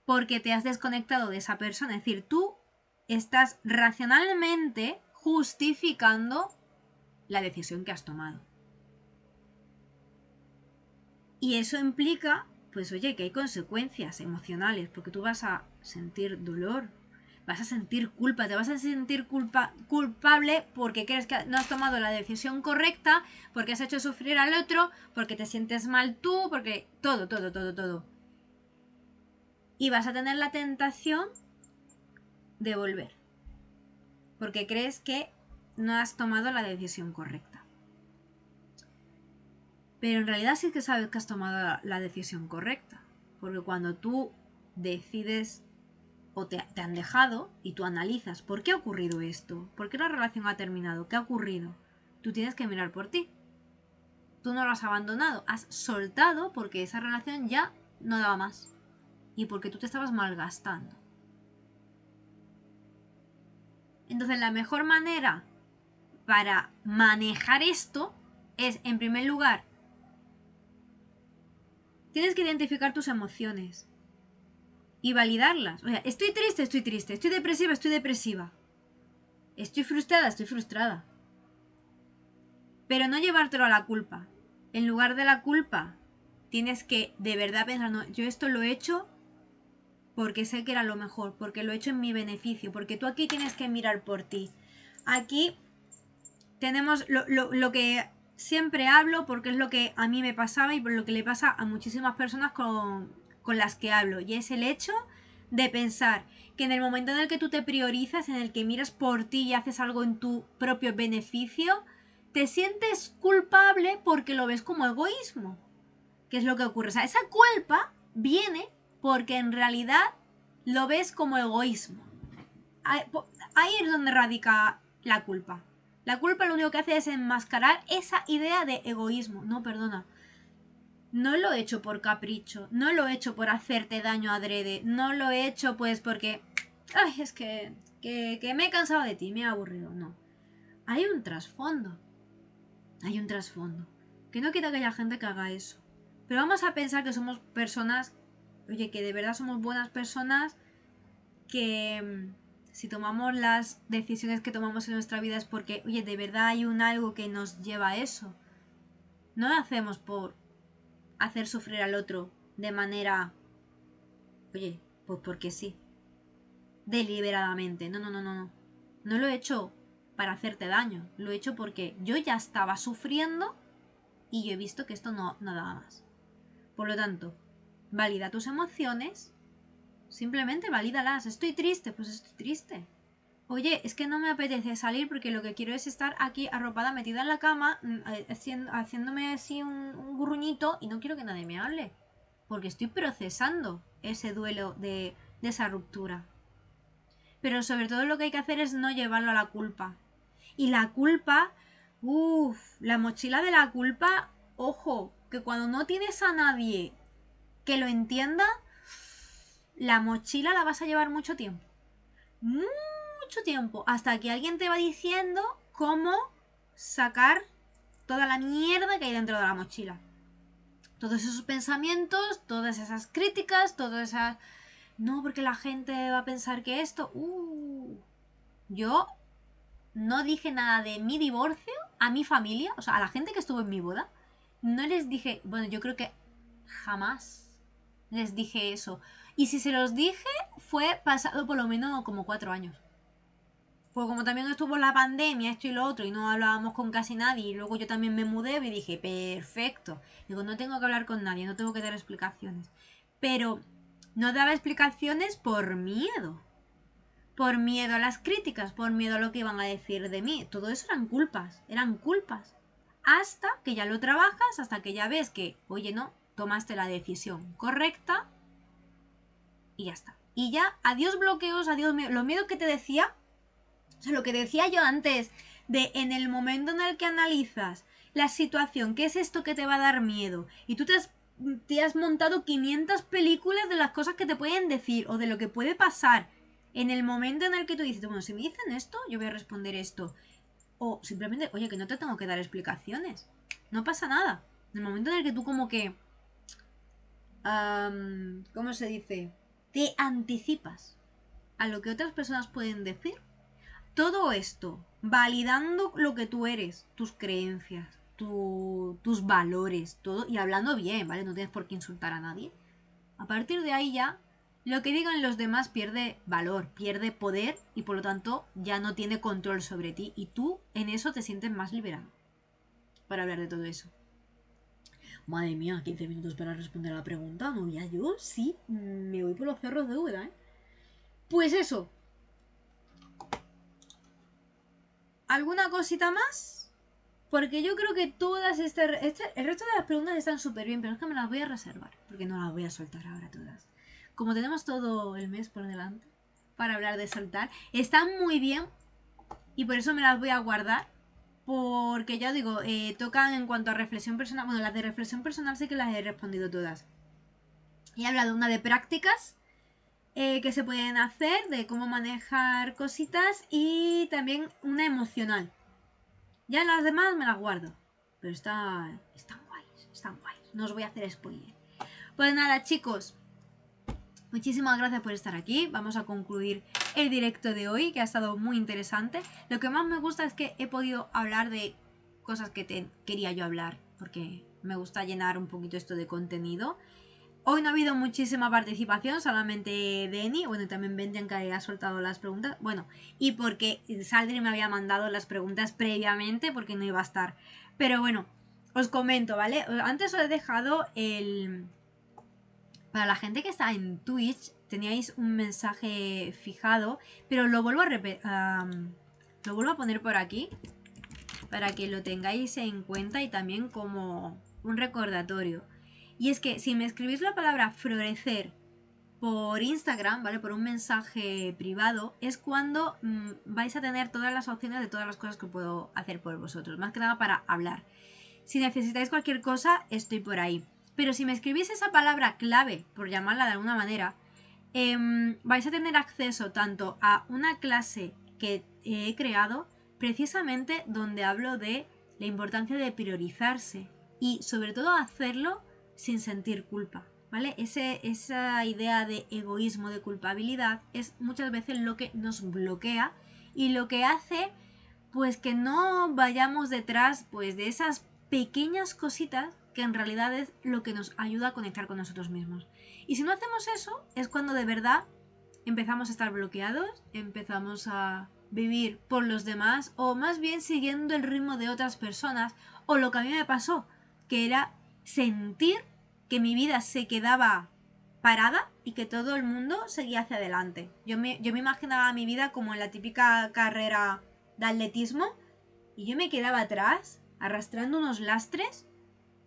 porque te has desconectado de esa persona. Es decir, tú estás racionalmente justificando la decisión que has tomado. Y eso implica, pues oye, que hay consecuencias emocionales, porque tú vas a sentir dolor, vas a sentir culpa, te vas a sentir culpable porque crees que no has tomado la decisión correcta, porque has hecho sufrir al otro, porque te sientes mal tú, porque todo. Y vas a tener la tentación de volver, porque crees que no has tomado la decisión correcta. Pero en realidad sí que sabes que has tomado la decisión correcta, porque cuando tú decides o te han dejado y tú analizas por qué ha ocurrido esto, por qué la relación ha terminado, qué ha ocurrido, tú tienes que mirar por ti. Tú no lo has abandonado, has soltado porque esa relación ya no daba más y porque tú te estabas malgastando. Entonces la mejor manera para manejar esto es, en primer lugar, tienes que identificar tus emociones y validarlas. O sea, estoy triste, estoy depresiva, estoy frustrada, estoy frustrada. Pero no llevártelo a la culpa. En lugar de la culpa, tienes que de verdad pensar, no, yo esto lo he hecho porque sé que era lo mejor, porque lo he hecho en mi beneficio, porque tú aquí tienes que mirar por ti. Aquí tenemos lo que siempre hablo, porque es lo que a mí me pasaba y por lo que le pasa a muchísimas personas con las que hablo, y es el hecho de pensar que en el momento en el que tú te priorizas, en el que miras por ti y haces algo en tu propio beneficio, te sientes culpable porque lo ves como egoísmo. ¿Qué es lo que ocurre? O sea, esa culpa viene porque en realidad lo ves como egoísmo. Ahí es donde radica la culpa. La culpa lo único que hace es enmascarar esa idea de egoísmo. No, perdona. No lo he hecho por capricho, no lo he hecho por hacerte daño adrede, no lo he hecho pues porque... Ay, es que me he cansado de ti, me he aburrido. No. Hay un trasfondo. Hay un trasfondo. Que no quita que haya gente que haga eso. Pero vamos a pensar que somos personas, oye, que de verdad somos buenas personas, que si tomamos las decisiones que tomamos en nuestra vida es porque, oye, de verdad hay un algo que nos lleva a eso. No lo hacemos por hacer sufrir al otro de manera, oye, Pues porque sí. Deliberadamente. No, no, no, no, no. No lo he hecho para hacerte daño. Lo he hecho porque yo ya estaba sufriendo y yo he visto que esto no daba más. Por lo tanto, valida tus emociones. Simplemente valídalas. Estoy triste, pues estoy triste. Oye, es que no me apetece salir porque lo que quiero es estar aquí arropada, metida en la cama, haciéndome así un gruñito y no quiero que nadie me hable. Porque estoy procesando ese duelo de esa ruptura. Pero sobre todo lo que hay que hacer es no llevarlo a la culpa. Y la culpa, la mochila de la culpa, ojo, que cuando no tienes a nadie que lo entienda, la mochila la vas a llevar mucho tiempo. Mucho tiempo. Hasta que alguien te va diciendo cómo sacar toda la mierda que hay dentro de la mochila. Todos esos pensamientos, todas esas críticas, todas esas... No, porque la gente va a pensar que esto... Yo no dije nada de mi divorcio a mi familia, o sea, a la gente que estuvo en mi boda. No les dije... Bueno, yo creo que jamás les dije eso. Y si se los dije, fue pasado por lo menos como 4 años. Pues como también estuvo la pandemia, esto y lo otro, y no hablábamos con casi nadie, y luego yo también me mudé y dije, perfecto. Digo, no tengo que hablar con nadie, no tengo que dar explicaciones. Pero no daba explicaciones por miedo. Por miedo a las críticas, por miedo a lo que iban a decir de mí. Todo eso eran culpas, eran culpas. Hasta que ya lo trabajas, hasta que ya ves que, oye, no, tomaste la decisión correcta y ya está. Y ya, adiós bloqueos, adiós lo miedo que te decía. O sea, lo que decía yo antes, de en el momento en el que analizas la situación, ¿qué es esto que te va a dar miedo? Y tú te has montado 500 películas de las cosas que te pueden decir o de lo que puede pasar. En el momento en el que tú dices, bueno, si me dicen esto, yo voy a responder esto. O simplemente, oye, que no te tengo que dar explicaciones. No pasa nada. En el momento en el que tú como que... ¿cómo se dice? Te anticipas a lo que otras personas pueden decir. Todo esto, validando lo que tú eres, tus creencias, tus valores, todo, y hablando bien, ¿vale? No tienes por qué insultar a nadie. A partir de ahí ya, lo que digan los demás pierde valor, pierde poder y por lo tanto ya no tiene control sobre ti. Y tú en eso te sientes más liberado para hablar de todo eso. Madre mía, 15 minutos para responder a la pregunta. No, ya yo sí, me voy por los cerros de Úbeda, ¿eh? Pues eso. ¿Alguna cosita más? Porque yo creo que todas el resto de las preguntas están súper bien, pero es que me las voy a reservar, porque no las voy a soltar ahora todas. Como tenemos todo el mes por delante para hablar de soltar, están muy bien y por eso me las voy a guardar. Porque ya digo, tocan en cuanto a reflexión personal. Bueno, las de reflexión personal sí que las he respondido todas. He hablado una de prácticas que se pueden hacer, de cómo manejar cositas y también una emocional. Ya las demás me las guardo. Pero están guays, están guays. No os voy a hacer spoiler. Pues nada, chicos. Muchísimas gracias por estar aquí. Vamos a concluir el directo de hoy, que ha estado muy interesante. Lo que más me gusta es que he podido hablar de cosas que quería yo hablar, porque me gusta llenar un poquito esto de contenido. Hoy no ha habido muchísima participación, solamente Deni, bueno, y también Bentian, que ha soltado las preguntas. Bueno, y porque Saldri me había mandado las preguntas previamente, porque no iba a estar. Pero bueno, os comento, ¿vale? Antes os he dejado el... Para la gente que está en Twitch, teníais un mensaje fijado, pero lo vuelvo lo vuelvo a poner por aquí, para que lo tengáis en cuenta y también como un recordatorio. Y es que si me escribís la palabra florecer por Instagram, ¿vale? Por un mensaje privado, es cuando vais a tener todas las opciones de todas las cosas que puedo hacer por vosotros. Más que nada para hablar. Si necesitáis cualquier cosa, estoy por ahí. Pero si me escribís esa palabra clave, por llamarla de alguna manera, vais a tener acceso tanto a una clase que he creado, precisamente donde hablo de la importancia de priorizarse y sobre todo hacerlo sin sentir culpa, ¿vale? Esa idea de egoísmo, de culpabilidad, es muchas veces lo que nos bloquea y lo que hace pues que no vayamos detrás pues de esas pequeñas cositas que en realidad es lo que nos ayuda a conectar con nosotros mismos. Y si no hacemos eso, es cuando de verdad empezamos a estar bloqueados, empezamos a vivir por los demás, o más bien siguiendo el ritmo de otras personas, o lo que a mí me pasó, que era sentir que mi vida se quedaba parada y que todo el mundo seguía hacia adelante. Yo me imaginaba mi vida como en la típica carrera de atletismo, y yo me quedaba atrás, arrastrando unos lastres,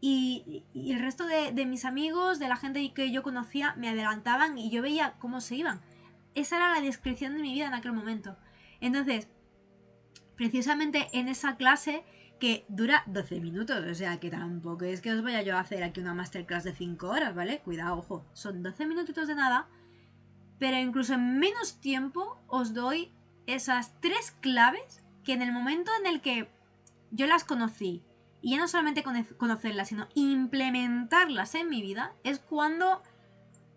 y el resto de mis amigos, de la gente que yo conocía, me adelantaban y yo veía cómo se iban. Esa era la descripción de mi vida en aquel momento. Entonces, precisamente en esa clase que dura 12 minutos, o sea que tampoco es que os vaya yo a hacer aquí una masterclass de 5 horas, ¿vale? Cuidado, ojo, son 12 minutitos de nada, pero incluso en menos tiempo os doy esas 3 claves que en el momento en el que yo las conocí, y ya no solamente conocerlas, sino implementarlas en mi vida, es cuando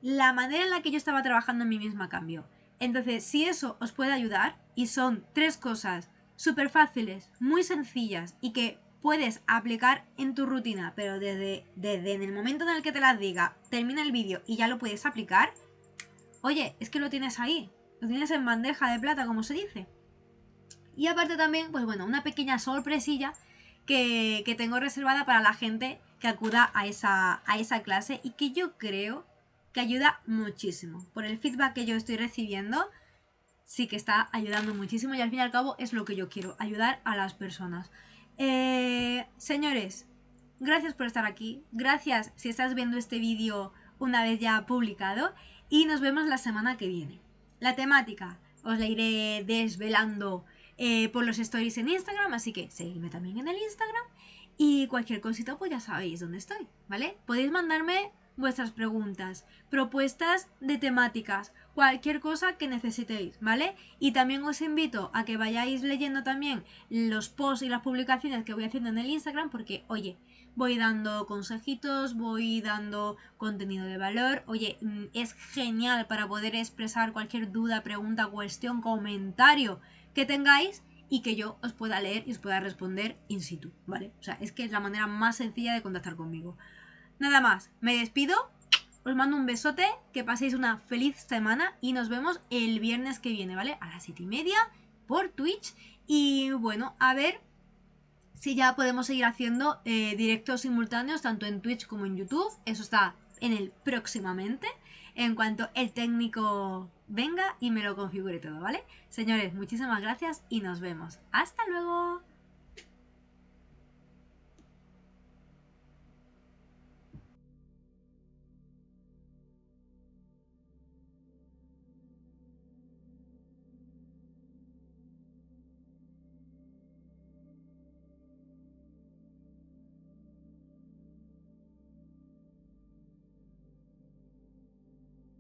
la manera en la que yo estaba trabajando en mí misma cambió. Entonces, si eso os puede ayudar, y son 3 cosas súper fáciles, muy sencillas, y que puedes aplicar en tu rutina, pero desde en el momento en el que te las diga, termina el vídeo y ya lo puedes aplicar, oye, es que lo tienes ahí, lo tienes en bandeja de plata, como se dice. Y aparte también, pues bueno, una pequeña sorpresilla que tengo reservada para la gente que acuda a esa clase, y que yo creo que ayuda muchísimo. Por el feedback que yo estoy recibiendo, sí que está ayudando muchísimo, y al fin y al cabo es lo que yo quiero, ayudar a las personas. Señores, gracias por estar aquí, gracias si estás viendo este vídeo una vez ya publicado, y nos vemos la semana que viene. La temática os la iré desvelando por los stories en Instagram, así que seguidme también en el Instagram, y cualquier cosita pues ya sabéis dónde estoy, ¿vale? Podéis mandarme vuestras preguntas, propuestas de temáticas, cualquier cosa que necesitéis, ¿vale? Y también os invito a que vayáis leyendo también los posts y las publicaciones que voy haciendo en el Instagram, porque, oye, voy dando consejitos, voy dando contenido de valor, oye, es genial para poder expresar cualquier duda, pregunta, cuestión, comentario que tengáis, y que yo os pueda leer y os pueda responder in situ, ¿vale? O sea, es que es la manera más sencilla de contactar conmigo. Nada más, me despido, os mando un besote, que paséis una feliz semana y nos vemos el viernes que viene, ¿vale? A las 7:30 por Twitch. Y bueno, a ver si ya podemos seguir haciendo directos simultáneos tanto en Twitch como en YouTube. Eso está en el próximamente, en cuanto el técnico venga y me lo configure todo, ¿vale? Señores, muchísimas gracias y nos vemos. ¡Hasta luego!